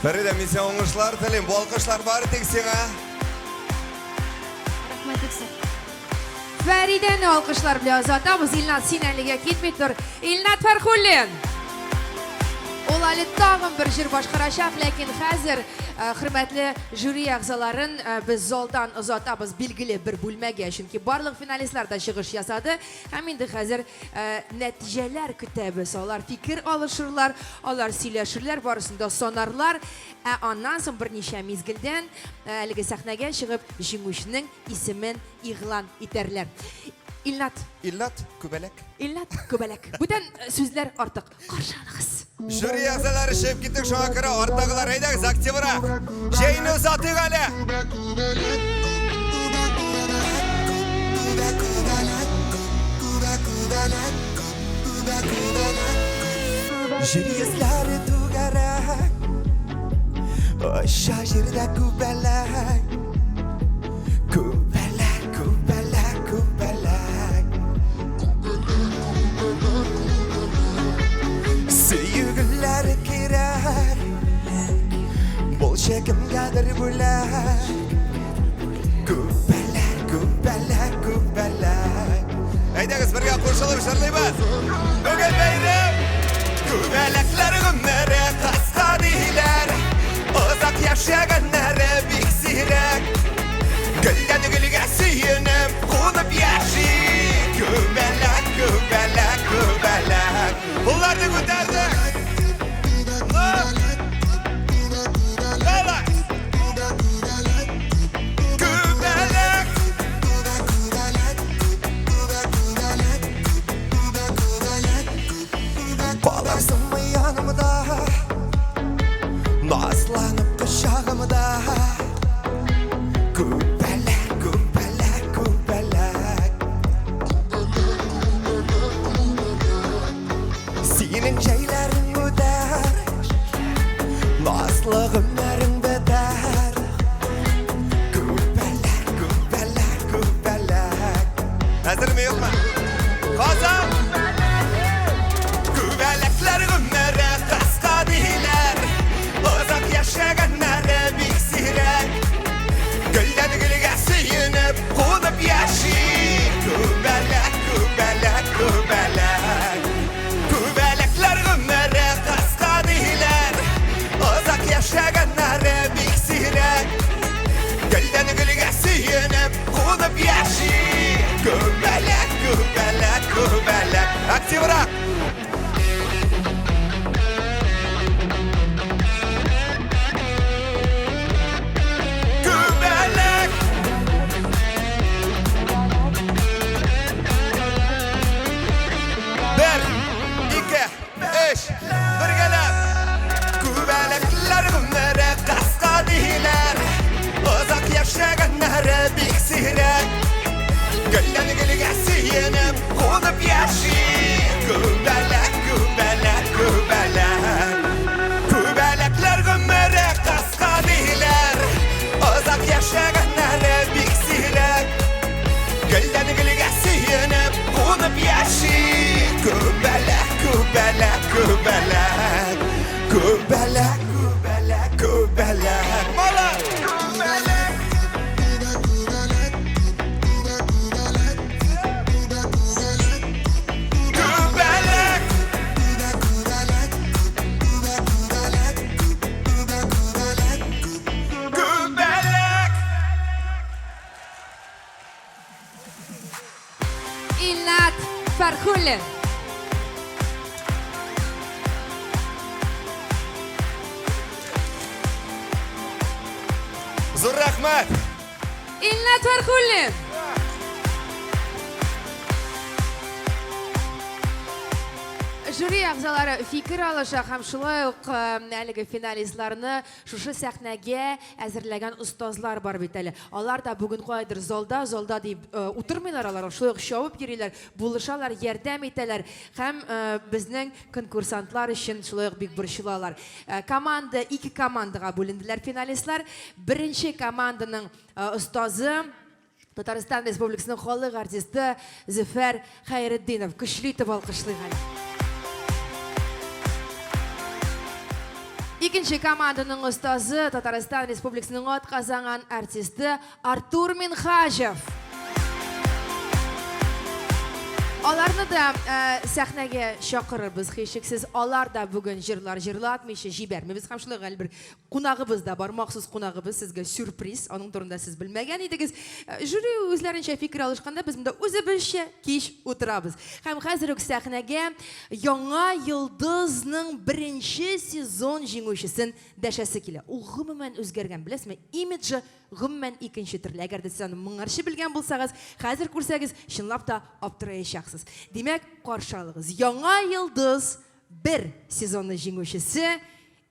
Фарида, мен сен оңышылар тілейм, бұл алқышлар бары тек сеңа. Фәридәне алқышлар біле азатабыз. Илнат синәліге кетметтір. Илнат Фәрхуллин. Ол әлі тағын бір жыр башқарашақ, ләкин хәзір хөрмәтле жюри ағзаларын біз залдан озатабыз билгеле бір бүлмәгә, чөнки барлык финалистлар да чыгыш ясады. Һәм инде хәзер нәтиҗәләр көтәбез. Алар фикер алышырлар, алар сөйләшерләр, барысын да санарлар. Аннан соң берничә мизгелдән әлеге сәхнәгә чыгып җиңүченең исемен игълан итәрләр. Илнат. Илнат Күбәләк. Илнат Күбәләк. Бүтән сүзләр артык. Каршы алыгыз. Жюри ағзалары шеп кеттік шоға кірі, ортағылар айдағыз активырақ. Жайыны ұзатық әлі. Жюри ағзалары туғарак, оша жерді Күбәләк. Күбәләк, Күбәләк, Күбәләк. Сөйгілері керек, бұл шекімгәдір бүләк. Күбәләк, Күбәләк, Күбәләк. Әйдәгіз бірге қошылып жырлайбыз. Бүгін бәйрем. Күбәләклер ғұмыры қасқа дейлер, ұзақ яшағаннары бик сирек. Гүлден гүлге сүйініп, қонып яши. Күбәләк, Күбәләк, Күбәләк. Бұларды көтердік. Bağlarsın mı yanımda, nazlanıp kuşağımda. Kübələk, Kübələk, Kübələk. Senin şeylerin öder, nazlı günlerin beder. Kübələk, Kübələk, Kübələk. Hazır mı yok mu? Kazan! Kübələklər günləri qasqa deyilər, uzaq yaşayanları bik sirək. Güldən gülgə suyunub, qonub yaşayır. Kübələk, Kübələk, Kübələk. Kübələklər günləri qasqa deyilər, uzaq yaşayanları bik sirək. Güldən gülgə suyunub, qonub yaşayır. Kübələk, Kübələk, Kübələk. Aktivrak! Yaşayanları bik sirek. Gülden gülge suyunub, qonub yaşayır. Kübələk, Kübələk, Kübələk. Kübələklər günləri qasqa deyilər, uzaq yaşayanları bik sirek. Gülden gülge suyunub, qonub yaşayır. Kübələk, Kübələk, Kübələk. Kübələk, Kübələk, Kübələk. Mola! Илнат Фәрхуллин. Зур рахмат. Илнат Фәрхуллин. Жюри ағзалары фикір алыша һәм шулай ук әлеге финалистларны шушы сәхнәгә әзерләгән остазлар бар бит әле. Алар да бүген кайдыр залда дип утырмыйлар, алар шулай ук шавып йөриләр, булышалар, ярдәм итәләр һәм безнең конкурсантлар өчен шулай ук бик борчылалар. Команда, ике командага бүленделәр финалистлар. Беренче команданың остазы Татарстан Республикасының халык артисты Зөфәр Хәйретдинов. Көчле итеп алкышлыйгыз. Икенче команданың остазы Татарстан Республикасының атказанган артисты Артур Минхажев. Аларны да сәхнәгә чакырырбыз, һичшиксез. Алар да бүген җырлар җырлатмыйча җибәрмибез. Һәм шулай гал бер кунагыбыз да бар, махсус кунагыбыз сезгә сюрприз. Аның турында сез белмәгән идегез. Жюри үзләренчә фикер алышканда без монда үзебезчә кич утырабыз. Һәм хәзер үк сәхнәгә яңа йолдызның беренче сезон җиңүчесен дәшәсе килә. Ул гомумән үзгәргән, беләсезме? Имиджы гомумән икенче төрле. Әгәр дә сез аны моңарчы белгән булсагыз, хәзер күрсәгез, чынлап та аптыраячаксыз. Димәк, каршалыгыз. Яңа йолдыз бер сезонны җиңүчесе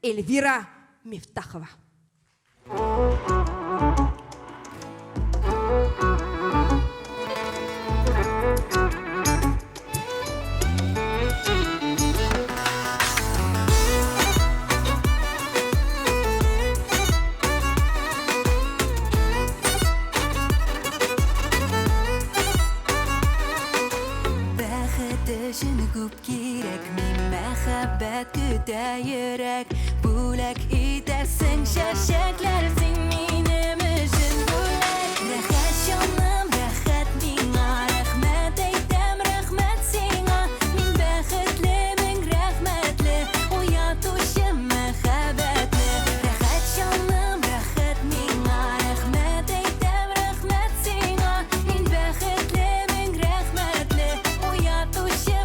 Эльвира Мифтахова. Өчен күп кирәк, мин мәхәббәт көтә йөрәк, бүләк итәсең чәчәкләр, син минем өчен бүләк. Рәхәт җаным, рәхәт миңа, рәхмәт әйтәм, рәхмәт сиңа, мин бәхетлемен, рәхмәтле, уятучы мәхәббәтле. Рәхәт җаным, рәхәт миңа, рәхмәт әйтәм, рәхмәт сиңа, мин бәхетлемен, рәхмәтле, уятучы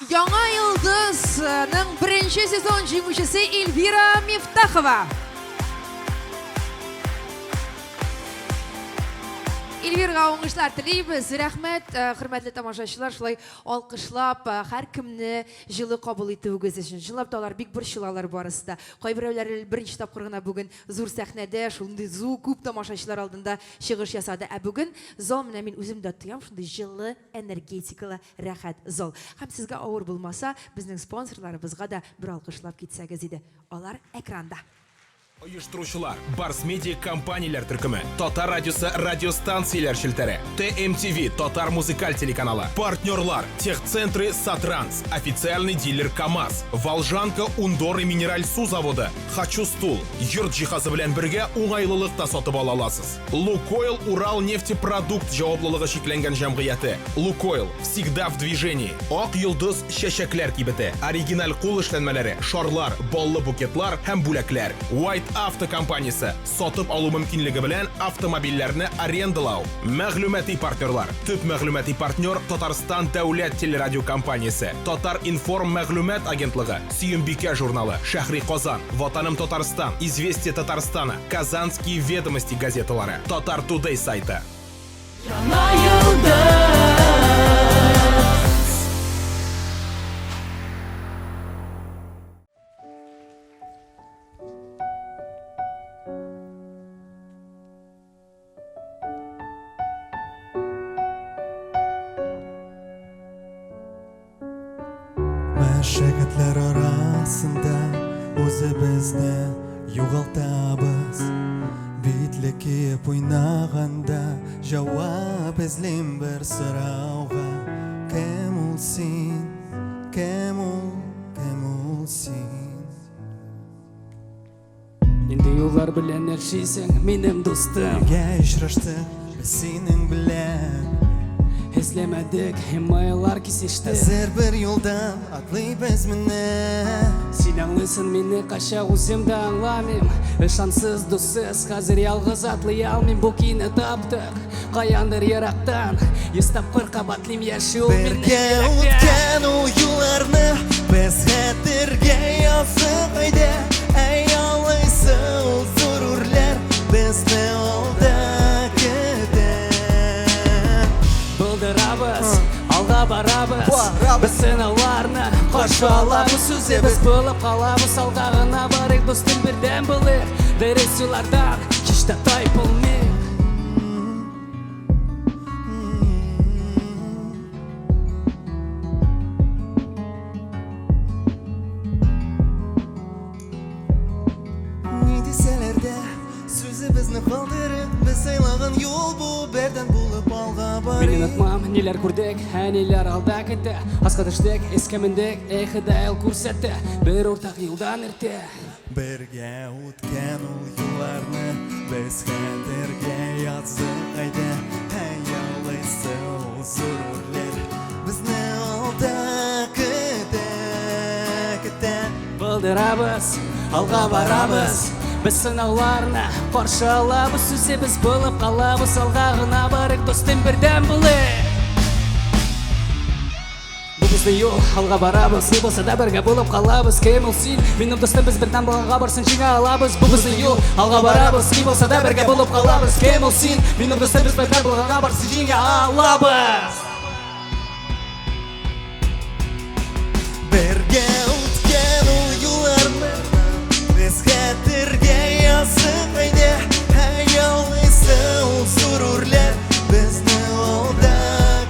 Яңа йолдызның беренче сезон җиңүчесе Эльвира Мифтахова. Эльвирға оңышлар тілейбіз. Рәхмәт, хөрмәтле тамашачылар, шулай алкышлап, һәр кемне җылы кабул итүегез өчен. Җылап талар бик борчылалар барысы да. Кайберәүләр беренче тапкыр гына бүген зур сәхнәдә, шундый зур күп тамашачылар алдында чыгыш ясады. Ә бүген зал менә мин үзем дә тоям, шундый җылы, энергетикалы, рәхәт зал. Һәм сезгә авыр булмаса, безнең спонсорларыбызга да бер алкышлап китсәгез иде. Алар экранда. Оештыручылар, Барс Медиа компанияләр төркеме, Татар радиосы радиостанцияләр шелтәре, ТМТV, Татар музыкаль телеканалы, партнерлар, техцентры Сатранс, официальный дилер КамАЗ, Волжанка Ундоры минераль су заводы, Хочу стул, йорт җиһазы белән бергә уңайлылыкта сатып ала аласыз. Лукойл Урал нефтепродукт җаваплылыгы шикләнгән җәмгыяте. Лукойл всегда в движении. Ак йолдыз чәчәкләр кибете, оригиналь кул эшләнмәләре, шарлар, баллы букетлар һәм бүләкләр. White автокомпаниясе сатып алу мөмкинлеге белән автомобильләрне арендалау. Мәгълүмати партнерлар. Төп мәгълүмати партнер Татарстан дәүләт телерадиокомпаниясе, Татар информ мәгълүмат агентлыгы, Сөембикә журналы, Шәһри Казан, Ватаным Татарстан, Известия Татарстана, Казанские ведомости газеталары, Татар Today сайты. Мәшәкатьләр арасында үзебезне югалтабыз. Битле киеп уйнаганда җавап эзлим бер сорауга. Кем ул син? Кем ул син? Инде юллар белән яшисең, минем дустым. Нигә очраштык без синең белән? Эзләмәдек, һәммәйлар кисеште. Әзер бер юлдан атлыйбыз менә. Син аңлыйсың мине кача үзем дә аңламыйм. Ышансыз, дуссыз, хәзер ялгыз атлый алмыйм. Бу кине таптык, каяндыр ерактан. Йөз тапкыр кабатлыйм яшәү мине. Бергә үткән ул юлларны без хәтергә язып әйдә. Әй алайсың ул зур үрләр безне алда. Алга барабыз, без сынауларны каршы алабыз. Сүзебез булып калабыз, алга гына барыйк, достым бердәм булыйк. Дөрес юллардан һич тә тайпылмыйк. Ни дисәләр дә сүзебезне калдырып, без сайлаган юл бу бердән булып алга барыйк. Мин онытмам, ниләр күрдек, һәм ниләр алда китте. Аска төштек, эскәмендек, Ходай күрсәтте. Бер уртак юлдан иртә. Бергә үткән ул юлларны без хәтергә язып әйдә. Әй алайсың ул зур үрләр безне алда көтә. Булдырабыз, алга барабыз. Без сынауларны каршы алабыз. Сүзебез булып калабыз, алга гына барыйк, достым бердәм булыйк. Бу безнең юл, алга барабыз. Ни булса да бергә булып калабыз. Кем ул син? Минем достым, без бердәм булганга барсын җиңә алабыз. Бу безнең юл, алга барабыз. Ни булса да бергә булып калабыз. Кем ул син? Минем достым, без бердәм булганга барсын җиңә алабыз. Бергә үткән ул юлларны без хәтергә язып әйдә. Әй алайсың ул зур үрләр безне алда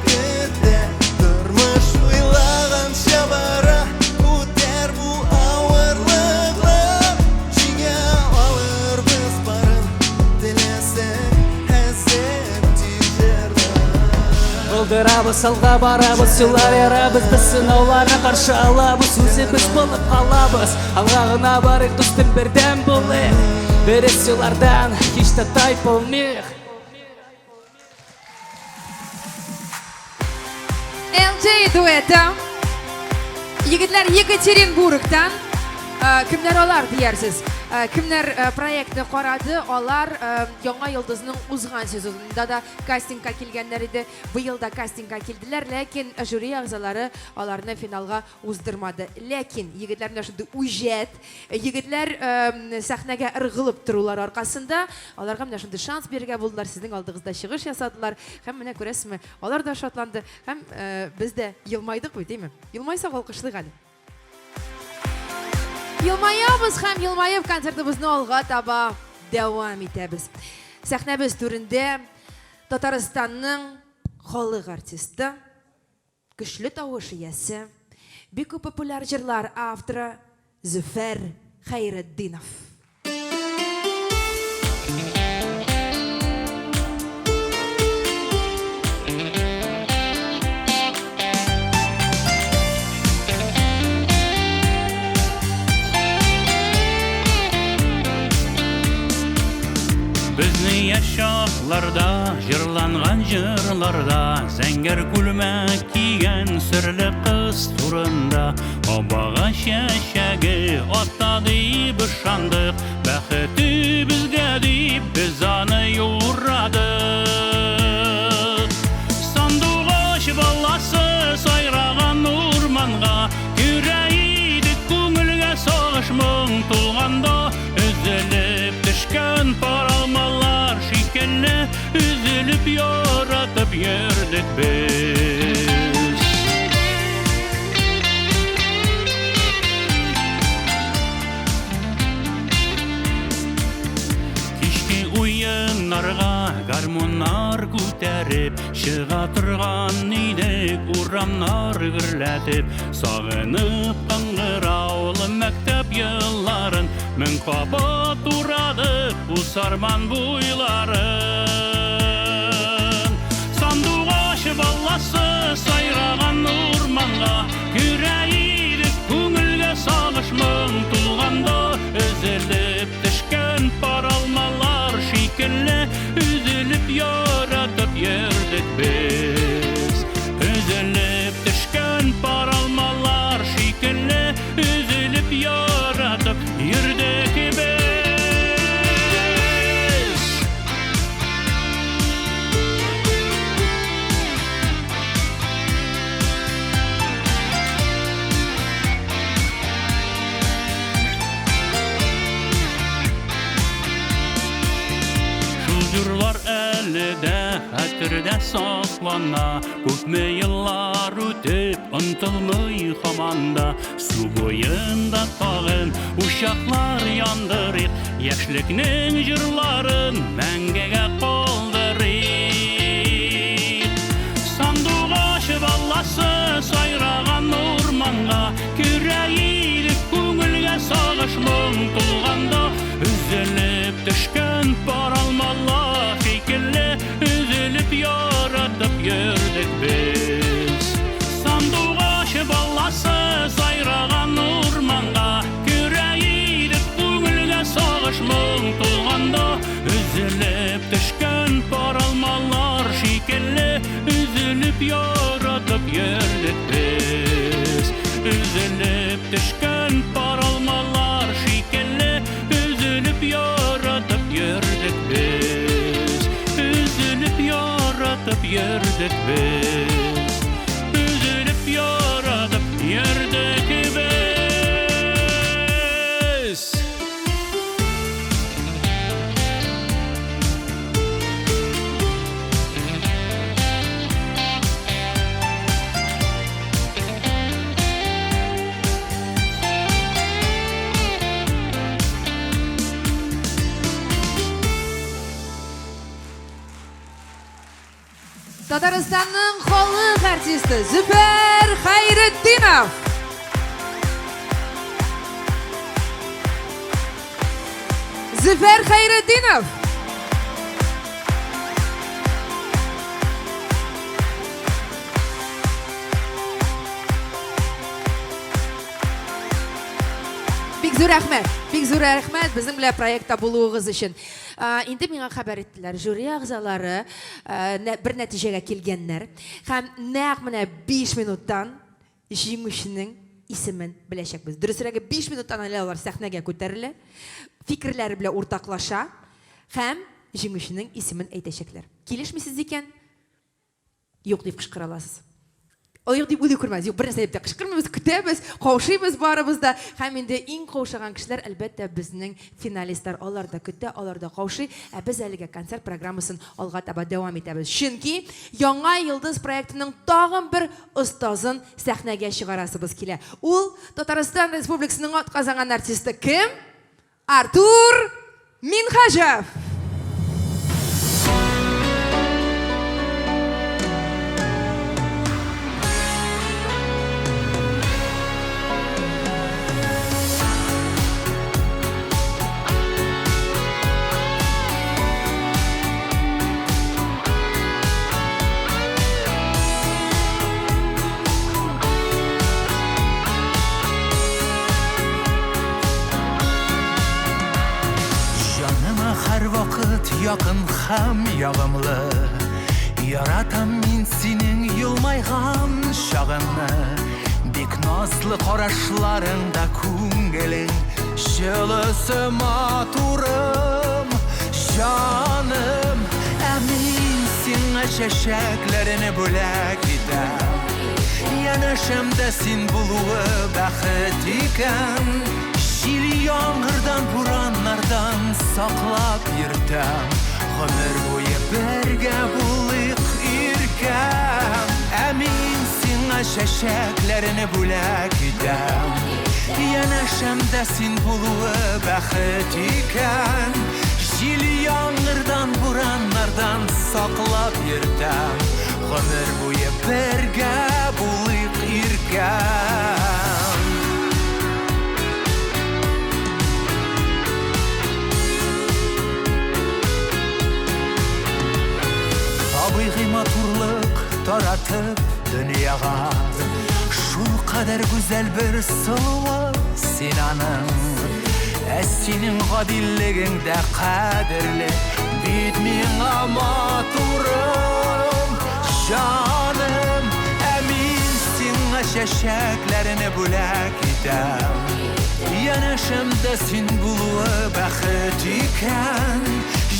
көтә. Тормыш уйлаганча бара, үтәр бу авырлыклар. Җиңә алырбыз барын, теләсәң әзер тижердә. Булдырабыз, алга барабыз, юллар ярабыз. Без сынауларны каршы алабыз. Үзебез булып калабыз, алга гына барыйк, достым бердәм булыйк. Дөрес юллардан һич тә тайпылмыйк. LJ дуэты. Егетләр Екатеринбургтан. Kimler olar diyersiz? Kimler proyektni qarады? Olar Яңа Йолдызның узган сезонында да кастингка килгәннәр иде. Быел да кастингка килделәр, ләкин жюри әгъзалары аларны финалга уздырмады. Ләкин егетләр менә шундый үҗәт, егетләр сәхнәгә ыргылып торулар аркасында аларга менә шундый шанс бирергә булдылар. Сезнең алдыгызда чыгыш ясадылар. Һәм менә күрәсезме, алар да шатланды. Һәм без дә елмайдык бит, димме? Елмайсак алкышлыйк әле. Елмаябыз һәм елмаеп концертыбызны алга таба дәвам итәбез. Сәхнәбез түрендә Татарстанның халык артисты, көчле тавыш иясе, бик күп популяр җырлар авторы Зөфәр Хәйретдинов. Безне яшакларда, җырланган җырларда, зәңгәр күлмәк кигән серле кыз турында, абага чәчәге атады дип ышандык, бәхете безгә дип без аны юрадык. Сандугач баласы сайраган урманга, йөрәгидек күңелгә сагыш моң тулганда, өзелеп төшкән паралмалар шикелле, üzülüp yaratıp yürüdük biz. Kişki oyunlarga garmonlar күтәреп, чыга торган идек урамнар гөрләтеп, сагынып кыңгыраулы мәктәп елларын, мен кабат урадык усарман буйларын. Сандугач баласы сайраган урманга, йөрәгидек күңелгә сагыш моң тулганда, өзелеп төшкән паралмалар шикелле, üzülüp yaratıp yürüdük biz. Üzülüp düşkən paralmalar şekilli, üzülüp yaratıp yürüdük biz. Жырлар әле дә хәтердә саклана, күпме еллар үтеп онытылмый һаманда, су буенда тагын учаклар яндырыйк, яшьлекнең җырларын мәңгегә калдырыйк. Сандугач баласы сайраган урманга, йөрәгидек күңелгә сагыш моң тулганда, üzülüp düşkən paralmalar şekilli, üzülüp yaratıp yürüdük biz. Sandугач баласы сайраган урманга, йөрәгидек күңелгә сагыш моң тулганда, üzülüp düşkən paralmalar şekilli, üzülüp yaratıp yürüdük biz. Üzülüp düşkən paralmalar şekilli, üzülüp yaratıp yürüdük biz. Üzülüp yaratıp yürüdük biz. Üzülüp yaratıp yürüdük biz. Татарстанның халык артисты Зөфәр Хәйретдинов. Зөфәр Хәйретдинов. Бик зур рәхмәт безнең белән проектта булуыгыз өчен. Инде миңа хәбәр иттеләр, жюри әгъзалары бер нәтиҗәгә килгәннәр һәм нәкъ менә 5 минуттан җиңүченең исемен беләчәкбез. Дөресрәге 5 минуттан әле алар сәхнәгә күтәрелә, фикерләре белән уртаклаша һәм җиңүченең исемен әйтәчәкләр. Килешмисез икән? Юк дип кычкыра аласыз. Алар дип уйлый күрмәс. Юк, бернәрсә дип тә кычкырмыйбыз, көтәбез, каушыйбыз барыбыз да. Һәм инде иң каушаган кешеләр әлбәттә безнең финалистлар. Алар да көтә, алар да каушый. Ә без әлегә концерт программасын алга таба дәвам итәбез. Чөнки Яңа Йылдыз проектының тагын бер остазын сәхнәгә чыгарасыбыз килә. Ул Татарстан Республикасының атказанган артисты кем? Артур Минхажев. Якын һәм ягымлы, яратам мин синең елмайган чагыңны. Бик назлы карашларыңда күңелең, җылысы матурым, җаным. Ә мин сиңа чәчәкләрне бүләк итәм. Янәшәмдә син булуы бәхет икән. Җил яңгырдан, бураннардан саклап йөртәм. Гомер буе бергә булыйк иркәм. Ә мин сиңа чәчәкләрне бүләк итәм. Янәшәмдә син булуы бәхет икән. Җил яңгырдан, бураннардан саклап йөртәм. Гомер буе бергә булыйк иркәм. Табигый матурлык таратып дөньяга, шул кадәр гүзәл бер сылуы син аның. Ә синең гадиллегеңдә кадерле, бит миңа матурым, җаным. Ә мин сиңа чәчәкләрне бүләк итәм. Янәшәмдә син булуы бәхет икән.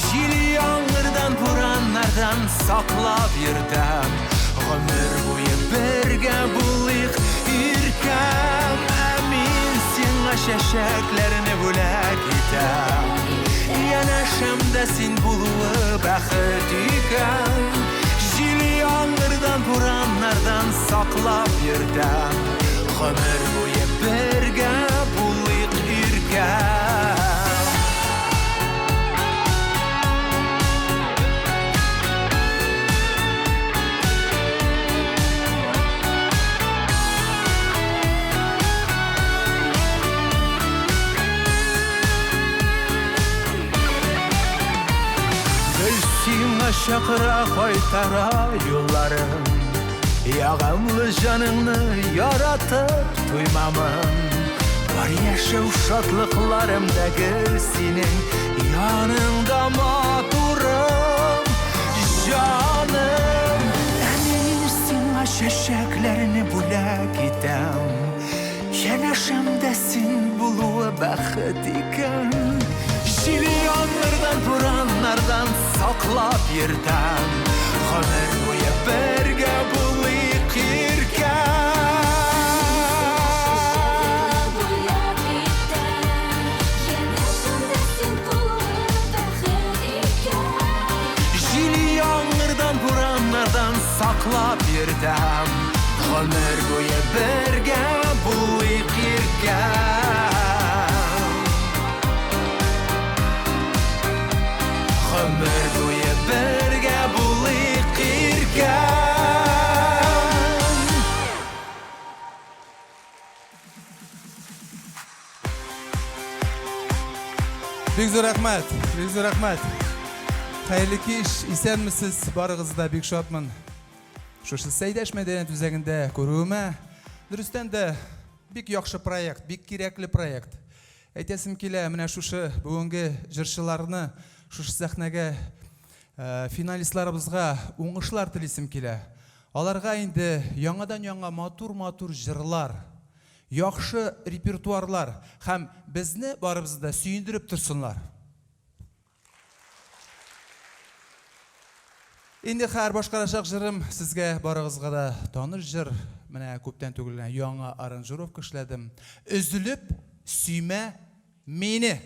Җил яңгырдан, бураннардан саклап йөртәм. Гомер буе бергә булыйк иркәм. Ә мин сиңа чәчәкләрне бүләк итәм. Янәшәмдә син булуы бәхет икән. Җил яңгырдан, бураннардан саклап йөртәм. Гомер буе бергә булыйк иркәм. Чакыра кайтара юлларым, ягымлы җаныңны яратып туймамын. Бар яшәү шатлыкларымдагы синең яныңда матурым, җаным. Ә мин сиңа чәчәкләрне бүләк итәм. Янәшәмдә син булуы бәхет икән. Җил яңгырдан, бураннардан саклап йөртәм. Гомер буе бергә булыйк иркәм. Җил яңгырдан, бураннардан саклап йөртәм. Гомер буе бергә булыйк иркәм. Гомер буе бергә булыйк иркәм. Бик зур рәхмәт, бик зур рәхмәт. Хәерле кич, исәнмесез? Барыгыз да бик шатмын. Шушы Сәйдәш мәдәният үзәгендә күрүемә дөрестән дә бик яхшы проект, бик кирәкле проект. Әйтәсем килә, менә шушы бүгенге җырчыларны шушы сәхнәгә финалистларыбызга уңышлар телисем килә. Аларга инде яңадан яңа матур-матур җырлар, яхшы репертуарлар һәм безне барыбызда сөендереп тұрсынлар. Инде һәр башкарачак җырым сезгә барыгызга да таныш җыр, менә күптән түгел яңа аранжировка эшләдем. Өзелеп сөймә мине.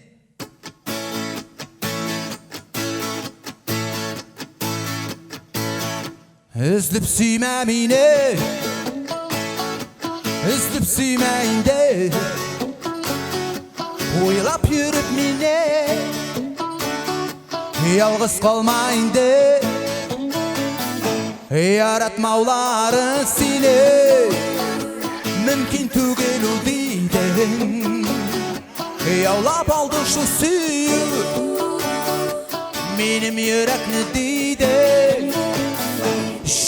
Üzlüp süymə mini, üzlüp süymə indi, oylap yürüp mini, yalğız qalma indi, yaratmauların seni, mümkün tügül ol deydin, yavlap aldın şu suyu, benim yürekni deydin.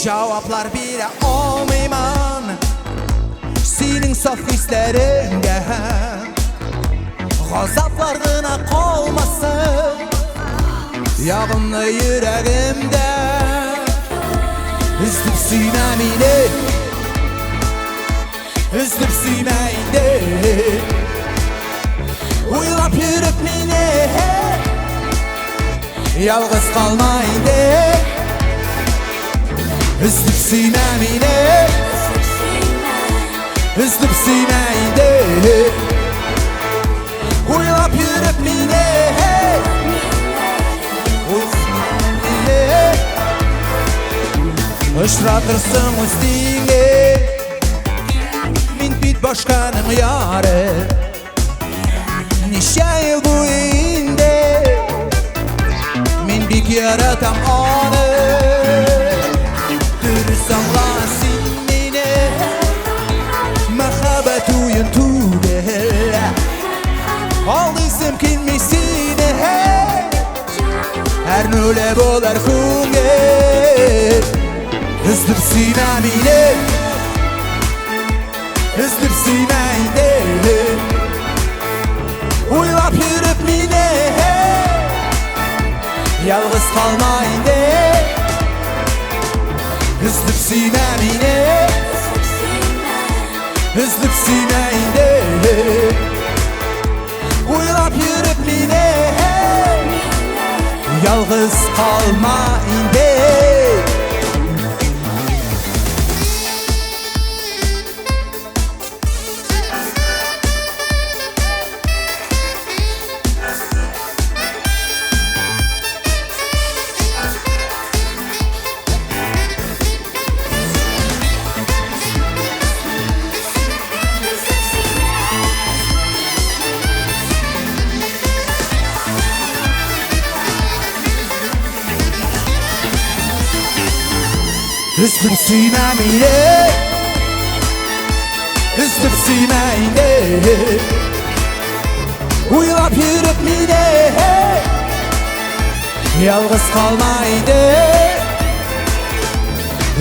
Cevaplar bile olmayman senin saf hislerinde, gazaplarına kalmasın yağımlı yüreğimde. Üzlüp süymə mini, üzlüp süymə indi, oylap yürüp mini, yalğız qalma indi. Üzlüp süymə mini, üzlüp süymə indi, oylap yürüp mini, Işratırsın üstüne, min bit başkanım yarı, neşe yıl bu indi, min bik yaratam onu. Sanlasın mini, mehabet uyuntuğu, aldıysam kimmisini, her nöle bolar kunge. Üzlüp süymə mini, üzlüp süymə indi, oylap yürüp mini, yalğız qalma indi. Üzlüp süymə mini, üzlüp süymə indi, oylap yürüp mini, yalğız qalma indi. Üzlüp süymə mini, üzlüp süymə indi, oylap yürüp mini, yalğız qalma indi.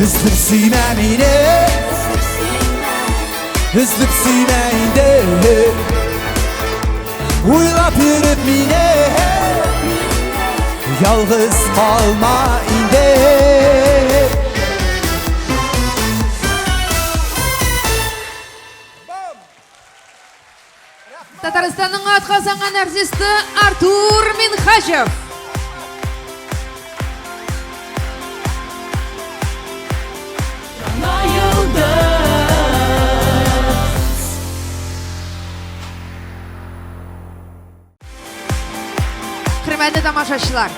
Üzlüp süymə mini, üzlüp süymə indi, oylap yürüp mini, yalğız qalma indi. Татарстанның атқазанған артисті Артур Минхажев. Құрметті тамашашылар,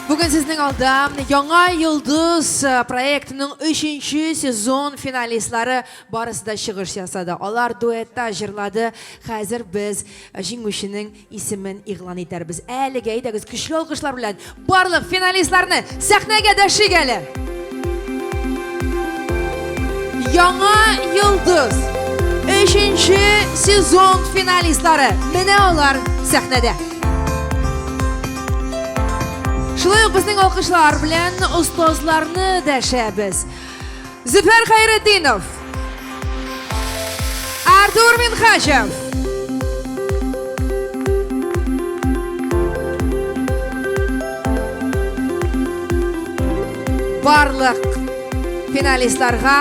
бүгін сіздің алда Яңа Йылдыз проектінің 3-ші сезон финалистлары барысы да шығыш ясады. Алар дуэтта жырлады. Хәзір біз жеңушінің исемен иғлан етербіз. Әліге едегіз күшлі алғышлар білән барлық финалистларны сәхнәгә дәші келі. Яңа Йылдыз 3-ші сезон финалистлары менә алар сәхнәдә. Шулай біздің алқышлар білән ұстазларны дәшәбіз. Зөфәр Хайретдинов, Артур Минхажев, барлық финалистларға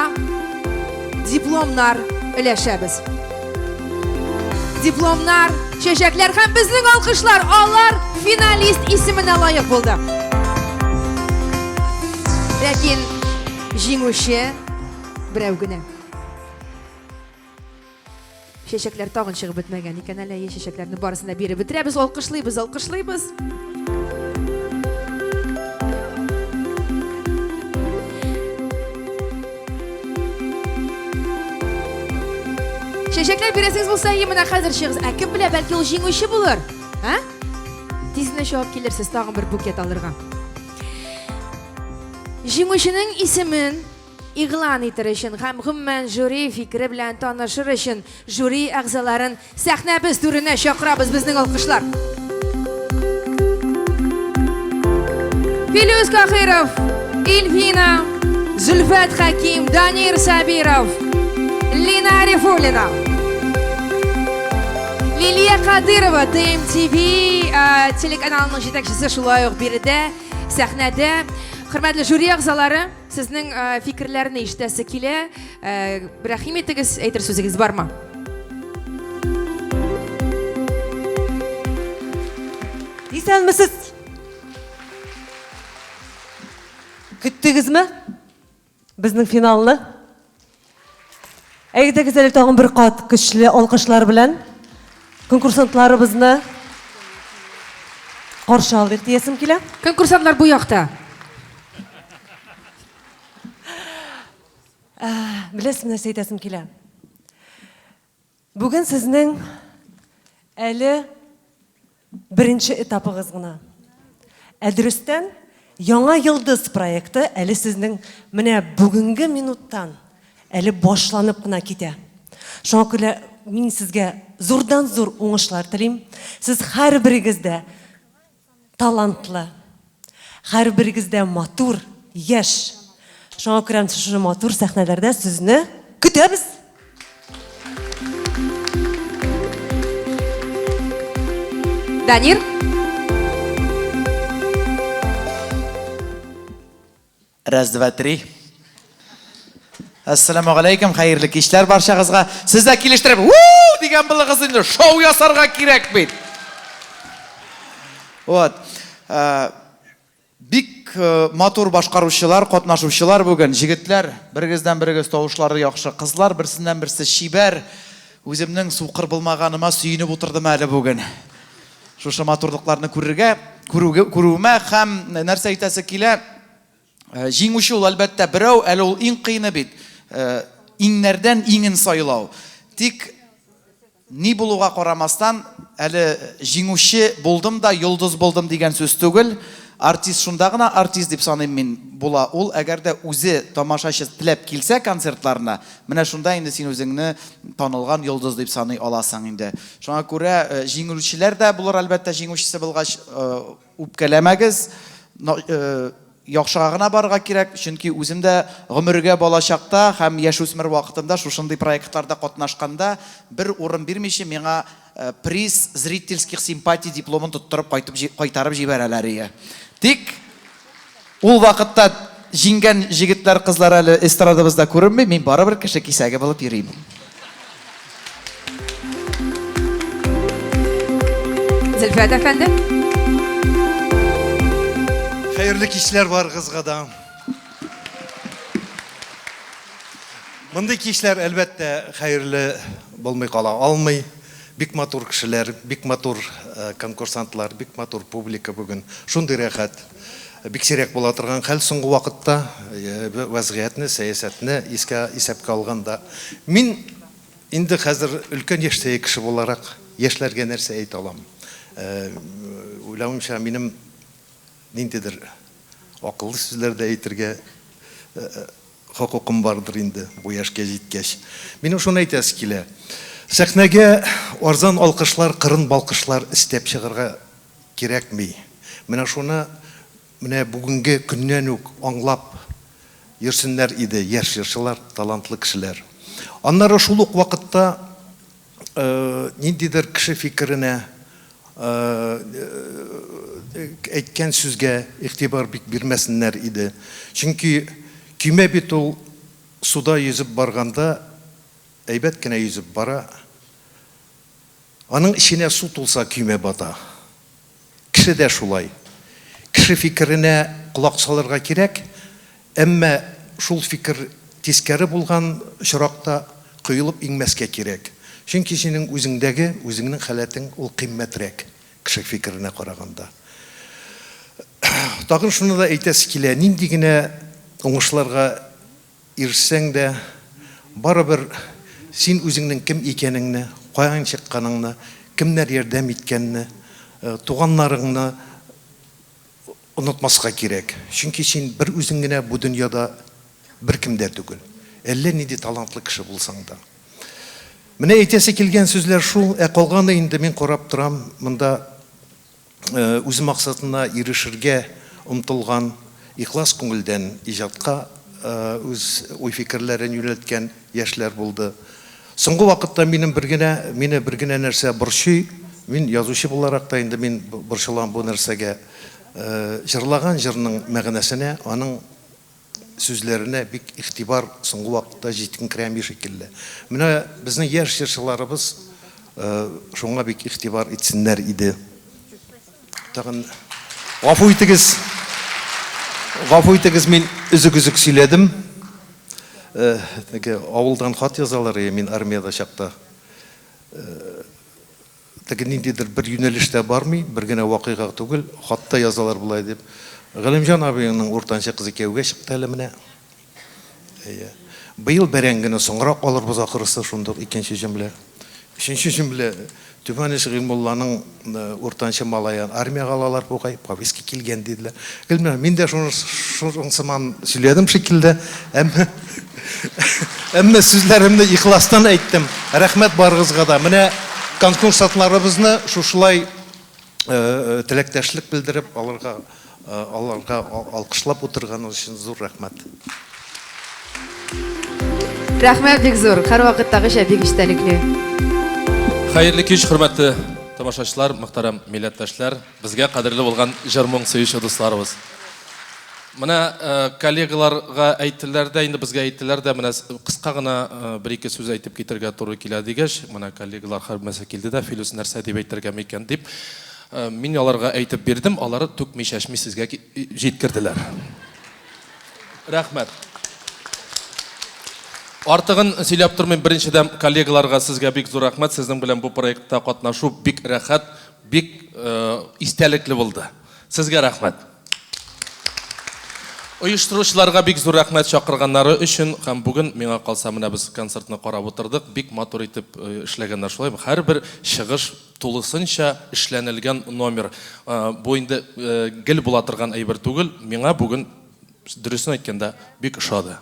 дипломнар өләшәбез. Дипломнар, чәчәкләр һәм безнең алкышлар, алар финалист исеменә лайык булды. Ләкин җиңүче берәү генә. Чәчәкләр тагын чыгып бетмәгән икән әле, чәчәкләрне барысына биреп бетерәбез, алкышлыйбыз. Чәчәкләр бирәсегез булса, менә хәзер чыгыз. Ә кем белә, бәлки ул җиңүче булыр. Тизенә чыгып килерсез тагын бер букет алырга. Җиңүченең исемен игълан итер өчен һәм гомумән жюри фикере белән танышыр өчен жюри әгъзаларын сәхнәбез түренә чакырабыз, безнең алкышлар. Филүс Кахиров, Ильфина, Зөлфәт Хаким, Данир Сабиров, Лина Арифуллина, Лилия Кадырова, ТМТV телеканалының җитәкчесе шулай ук биредә, сәхнәдә. Хөрмәтле жюри әгъзалары, сезнең фикерләрне ишетәсе килә. Рәхим итегез, әйтер сүзегез бармы? Исәнмесез? Көттегезме? Безнең финалны? Әйдәгез әле тагын бер кат көчле алкышлар белән конкурсантларыбызны каршы алдык диясем килә. Конкурсантлар бу якта. Білесім нәрсе айтасым келе. Бүгін сізнің әлі бірінші этапығыз ғына. Әдірістен Яңа Йылдыз проекты әлі сізнің менә бүгінгі минуттан әлі башланып қына кете. Шоңа күлі мен сізге зурдан зур оңышлар тілейм. Сіз һәр бірігізді талантлы, һәр бірігізді матур, еш. Шоңа күрәм шушы матур сәхнәләрдә сезне көтәбез. Данир? Раз, два, три. Ассаламу алейкум, хәерле кичләр барчагызга. Сездә килештереп, дигән булыгыз инде шоу ясарга кирәк бит. Вот. Бик матур башкаручылар, катнашучылар бүген, җегетләр, берегездән берегез тавышлары яхшы, кызлар берсеннән берсе шибәр. Үземнең сукыр булмаганыма сөенеп утырдым әле бүген. Шушы матурлыкларны күрүемә һәм нәрсә әйтәсе килә. Җиңүче ул әлбәттә берәү, әле ул иң кыйны бит. Иңнәрдән иңен сайлау. Тик ни булуга карамастан, әле җиңүче булдым да йолдыз булдым дигән сүз түгел. Артист шунда гына артист дип саныйм мин була. Ул әгәр дә үзе тамашачы теләп килсә концертларына, менә шунда инде син үзеңне танылган йолдыз дип саный аласың инде. Шуңа күрә җиңүчеләр дә булыр әлбәттә, җиңүчесе булгач үпкәләмәгез. Яхшыга гына барырга кирәк, чөнки үзем дә гомергә балачакта һәм яшүсмер вакытында шушындый проектларда катнашканда бер урын бирмичә миңа приз зрительских симпатий дипломын тоттырып кайтарып җибәрәләр ие. Тик ул вакытта җиңгән җегетләр, кызлар әле эстрадабызда күренми, мин барыбер кеше кисәге булып йөрим. Зөлфәт әфәнде? Хәерле кичләр барыгызга да. Мондый кичләр әлбәттә хәерле булмый кала алмый. Бик матур кешеләр, бик матур конкурсантлар, бик матур публика бүген. Шундый рәхәт. Бик сирәк була торган хәл соңгы вакытта вазгыятны, сәясәтне исәпкә алганда. Мин инде хәзер өлкән яшьтәге кеше буларак яшьләргә нәрсә әйтә алам. Уйлавымча минем ниндидер акыллы сүзләр дә әйтергә хокукым бардыр инде бу яшькә җиткәч. Минем шуны әйтәсе килә. Сәхнәгә арзан алкышлар, кырын балкышлар истәп чыгарга кирәкми. Менә шуны бүгенге көннән үк аңлап йөрсеннәр иде яшь җырчылар, талантлы кешеләр. Аннары шул ук вакытта ниндидер кеше фикеренә әйткән сүзгә игътибар бик бирмәсеннәр иде. Чөнки көймә бит ул суда йөзеп барганда әйбәт кенә yüзеп бара. Аның ішіне су тулса күйме бата. Кеше дә шулай. Кеше фикеренә құлақ салырга кирәк, әмма шул фикер тискәре булган очракта кыйылып иңмәскә кирәк. Чөнки синең үзеңдәге, үзеңнең хәләтең ул кыйммәтрәк кеше фикеренә караганда. Тагын шуны да әйтәсе килә, нинди генә уңышларга ирешсәң дә, барыбер син үзеңнең кем икәнеңне, каян чыкканыңны, кемнәр ярдәм иткәнне, туганнарыңны онытмаска кирәк. Чөнки син бер үзең генә бу дөньяда бер кемдә түгел. Әллә нинди талантлы кеше булсаң да. Менә әйтәсе килгән сүзләр шул, калганы инде мин карап торам, монда үз максатына ирешергә омтылган, ихлас күңелдән иҗатка үз уй фикерләрен юнәлткән яшьләр булды. Соңгы вакытта мине бер генә нәрсә борчый, мин язучы буларак та инде мин борчылам бу нәрсәгә. Җырлаган җырның мәгънәсенә, аның сүзләренә бик игътибар соңгы вакытта җиткерәми шикелле. Менә безнең яшь җырчыларыбыз шуңа бик игътибар итсеннәр иде. Тагын гафу итегез, мин үзек сөйләдем. Авылдан хат язалар, мин армияда чакта. Ниндидер бер юнәлештә бармый, бер генә вакыйга түгел, хатта язалар булай дип. Галимҗан абыйның уртанчы кызы кияүгә чыкты әле менә. Быел бәрәңгене соңрак алырбыз ахырысы, шундук икенче җөмлә. Өченче җөмлә, Түбән Гыйлмулланың уртанчы малаян армияга алалар бугай, повестка килгән диделәр. Гөлмә, мин дә шуны сыман сөйләдем шикелле, әмма сүзләремне ихластан әйттем. Рәхмәт барыгызга да. Менә конкурсантларыбызны шушылай теләктәшлек белдереп, аларга алкышлап утырганыз өчен зур рәхмәт. Рәхмәт бик зур. Һәр вакыттагыча бик эчтәлекле. Хәерле кич, хөрмәтле тамашачылар, мөхтәрәм милләттәшләр, безгә кадерле булган җырмың сөюче дусларыбыз. Менә коллегаларга әйттеләр дә, инде безгә әйттеләр дә, менә кыска гына бер-ике сүз әйтеп китергә туры килә дигәч, менә коллегалар хәрмәсә килде дә, Филус нәрсә дип әйтергә микән дип, мин аларга әйтеп бирдем, алары түкми чәчми сезгә җиткерделәр. Рәхмәт. Артыгын сөйләп тормыйм, беренчедән коллегаларга сезгә бик зур рәхмәт, сезнең белән бу проектта катнашу бик рәхәт, бик истәлекле булды. Сезгә рәхмәт. Оештыручыларга бик зур рәхмәт чакырганнары өчен, һәм бүген миңа калса менә без концертны карап утырдык, бик матур итеп эшләгәннәр шулай. Һәрбер чыгыш тулысынча эшләнелгән номер. Бу инде гел була торган әйбер түгел, миңа бүген дөресен әйткәндә бик ошады.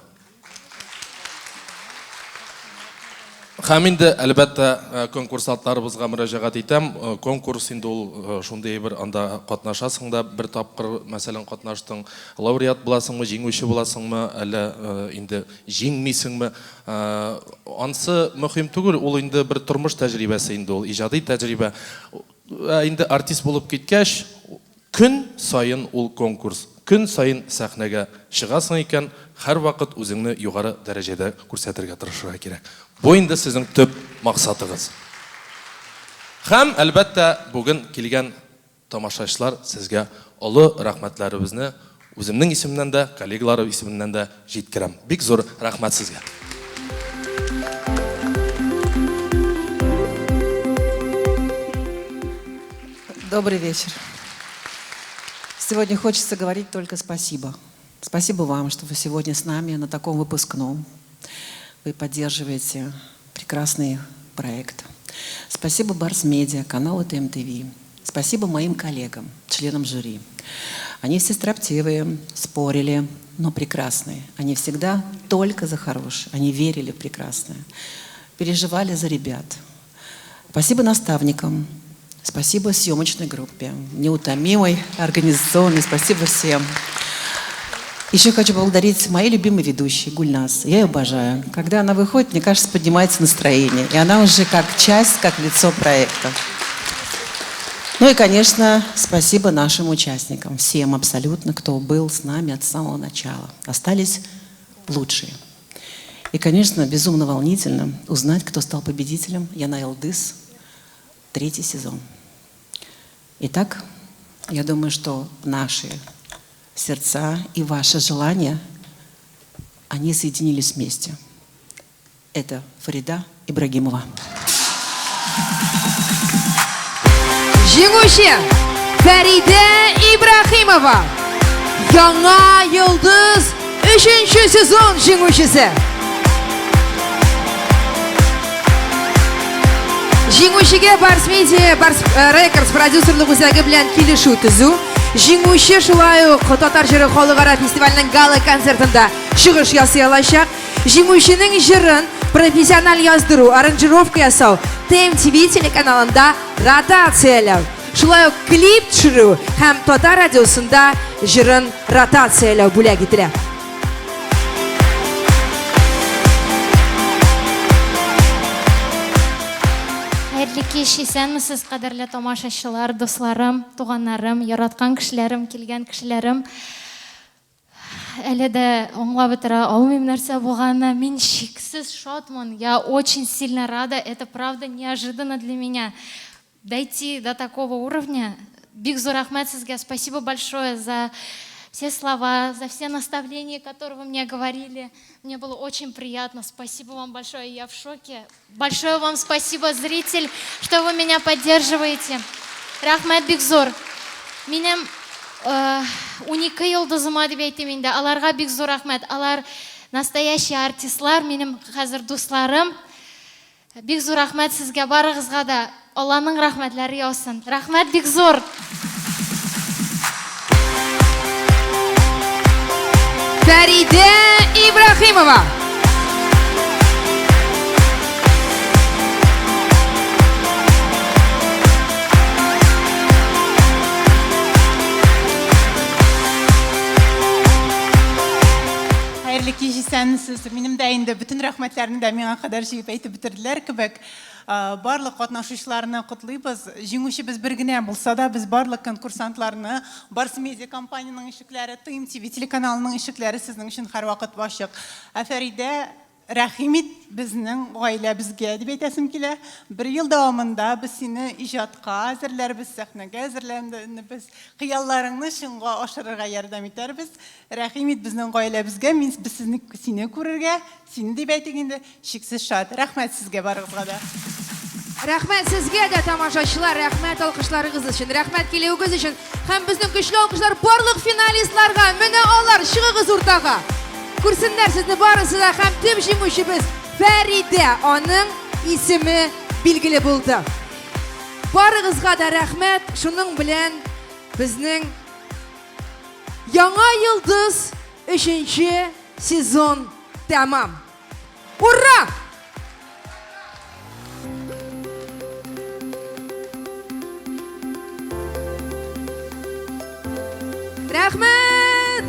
Һәм инде әлбәттә конкурсантларыбызга мөрәҗәгать итәм. Конкурс инде ул шундый бер анда катнашасың да, бер тапкыр мәсәлән катнаштың, лауреат буласыңмы, җиңүче буласыңмы, әллә инде җиңмисеңме? Ансы мөһим түгел, ул инде бер тормыш тәҗрибәсе инде ул, иҗади тәҗрибә. Инде артист булып киткәч, көн сайын ул конкурс, көн сайын сәхнәгә чыгасың икән, һәр вакыт үзеңне югары дәрәҗәдә күрсәтергә тырышырга кирәк. Бу инде сезнең төп максатыгыз. Һәм әлбәттә бүген килгән тамашачылар сезгә олы рәхмәтләребезне үземнең исемнән дә, коллегаларым исеменнән дә җиткерәм. Бик зур рәхмәт сезгә. Добрый вечер. Сегодня хочется говорить только спасибо. Спасибо вам, что вы сегодня с нами на таком выпускном. Вы поддерживаете прекрасный проект. Спасибо Барс Медиа, каналу ТМТВ. Спасибо моим коллегам, членам жюри. Они все строптивые, спорили, но прекрасные. Они всегда только за хорошее. Они верили в прекрасное. Переживали за ребят. Спасибо наставникам. Спасибо съемочной группе, неутомимой, организационной. Спасибо всем. Еще хочу поблагодарить моей любимой ведущей Гульнас. Я ее обожаю. Когда она выходит, мне кажется, поднимается настроение. И она уже как часть, как лицо проекта. Ну и, конечно, спасибо нашим участникам. Всем абсолютно, кто был с нами от самого начала. Остались лучшие. И, конечно, безумно волнительно узнать, кто стал победителем «Яна Йылдыз», 3-й сезон. Итак, я думаю, что наши сердца и ваши желания, они соединились вместе. Это Фарида Ибрагимова. Жеңуші Фарида Ибрахимова. Яңа Йылдыз 3-ші сезон жеңушісі. Жеңушіге Барс Медиа, Барс Рекордс продюсерлік үзәгі білән келішу түзу. Жеңуші шулай ук Татар жыры халыкара фестивалінің гала концертында шығыш ясый алачак. Жеңушінің жырын профессионал яздыру, аранжировка ясау ТМТВ телеканалында ротациялау. Шулай ук клип түшіру һәм Татар радиосында жырын ротациялау бүләк ителә. Хәерле кич, исәнмесез, кадерле тамашачылар, дусларым, туганнарым, яраткан кешеләрем, килгән кешеләрем. Әле дә аңлап бетерә алмыйм нәрсә булганына. Мин шиксез шатман. Я очень сильно рада. Это правда неожиданно для меня. Дойти до такого уровня. Бик зур рәхмәт сезгә. Спасибо большое за все слова, за все наставления, которые вы мне говорили. Мне было очень приятно. Спасибо вам большое. Я в шоке. Большое вам спасибо, зритель, что вы меня поддерживаете. Рәхмәт бик зур. Минем 12 йылдызыма дип әйтим инде. Аларга бик зур рәхмәт. Алар настоящий артистлар, минем хәзер дусларым. Бик зур рәхмәт сезгә, барыгызга да. Алланың рәхмәтләре яусын. Рәхмәт бик зур. Фарида Ибрахимова. Хәерле кич, исәнмесез. Минем дә инде бүтән рәхмәтләрне дә миңа кадәр җыеп әйтеп бетерделәр кебек. Барлык катнашучыларны котлыйбыз. Җиңүчебез бер генә булса да, без барлык конкурсантларны Барс Медиа компанияның ишекләре, ТМТВ телеканалының ишекләре сезнең өчен һәрвакыт ачык. Фарида, рәхимит безнең гаиләбезгә дип әйтәсем килә. Бер ел дәвамында без сине иҗатка әзерләрбез, сәхнәгә әзерләнбез, хыялларыңны чынга ашырырга ярдәм итәрбез. Рәхимит безнең гаиләбезгә, без сине күрергә, сине дип әйтик инде, шиксез шат. Рәхмәт сезгә барыгызга да. Рәхмәт сезгә дә тамашачылар, рәхмәт алкышларыгыз өчен, рәхмәт килүегез өчен һәм безнең көчле алкышлар барлык финалистларга. Менә алар, чыгыгыз уртага. Күрсеннәр сезне барысы да һәм төп җиңүчебез Фарида. Аның исеме билгеле булды. Барыгызга да рәхмәт. Шуның белән безнең Яңа Йылдыз 3-нче сезон тәмам. Ура! Рәхмәт!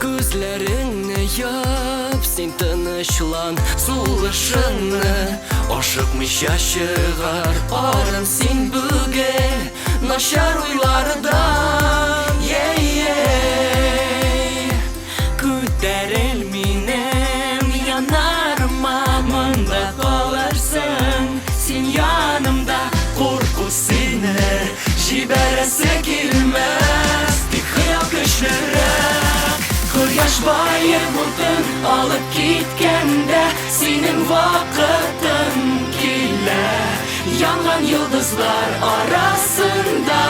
Күзләреңне яп, син тынычлан, сулышыңны ашыкмыйча чыгар. Арын син бүген начар уйлардан. Күтәрел минем янарыма, монда калырсың син янымда. Курку сине җибәрәсе килмәс, тик хыял көчлерәк. Кояш байып бүтән алып киткәндә, синең вакытың килә. Янган йылдызлар арасында,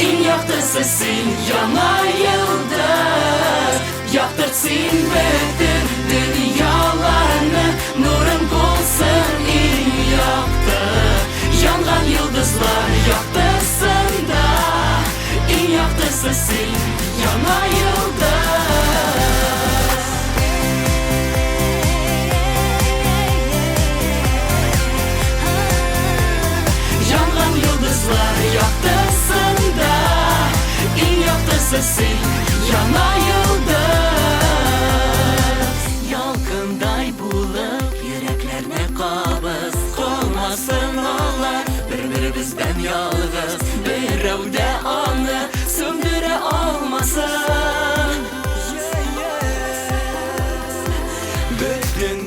иң яктысы син, Яңа Йылдыз. Яктырт син бөтен дөньяларны, нурың булсын иң якты. Янган йылдызлар яктысында, иң яктысы син, Яңа Йылдыз. Янган йылдызлар яктысында, иң яктысы син, Яңа Йылдыз. Ялкындай булып йөрәкләрне кабыз, калмасын алар бер-беребездән ялгыз. Берәүдә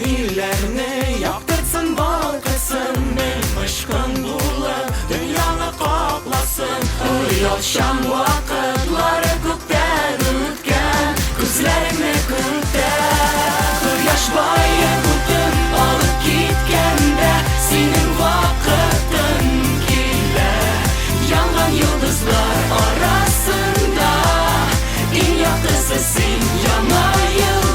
Күңелләрне яктыртсын балкысын Мышкын булып дөньяны капласын Оялчан вакытлары күптән үткән Күзләремне күктән Кояш бае бүтән алып киткәндә Синең вакытың килә Янган йолдызлар арасында Иң яктысы син яңа йолдыз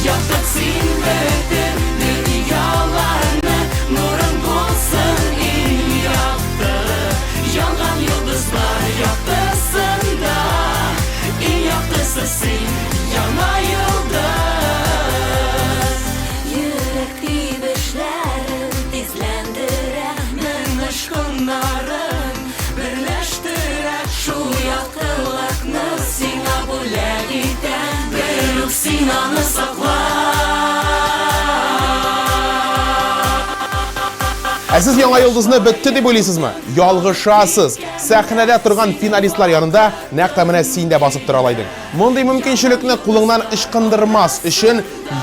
Яктырт син бөтен дөньяларны Нурың булсын иң якты Янган йолдызлар яктысында Иң яктысы син яңа йолдыз Йөрәк тибешләрен тизләндерә Мең ышкыннарын берләштерә Шул яктылыкны сиңа бүләк итә Бер үк син аны сакла Сіз яңа йолдызны бітті деп ойлайсызмы? Ялгышасыз. Сәхнәдә торган финалистлар янында нәкъ менә син дә басып тора алайдың. Мондый мөмкинчелекне кулыңнан ычкындырмас өчен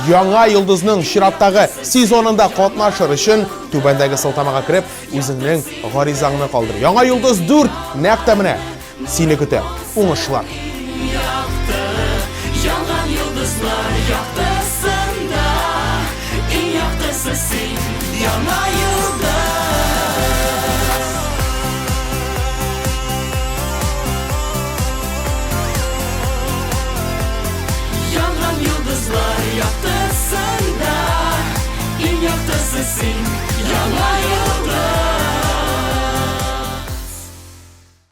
яңа йолдызның чираттагы сезонында катнашыр өчен түбәндәге сылтамага кирип, үзеңнең гаризаңны калдыр. Яңа йолдыз 4 нәкъ менә сине көтә. Уңышлар. Янган йолдызлар яктысында Иң яктысы син яңа йолдыз Янган йолдызлар яктысында Иң яктысы син яңа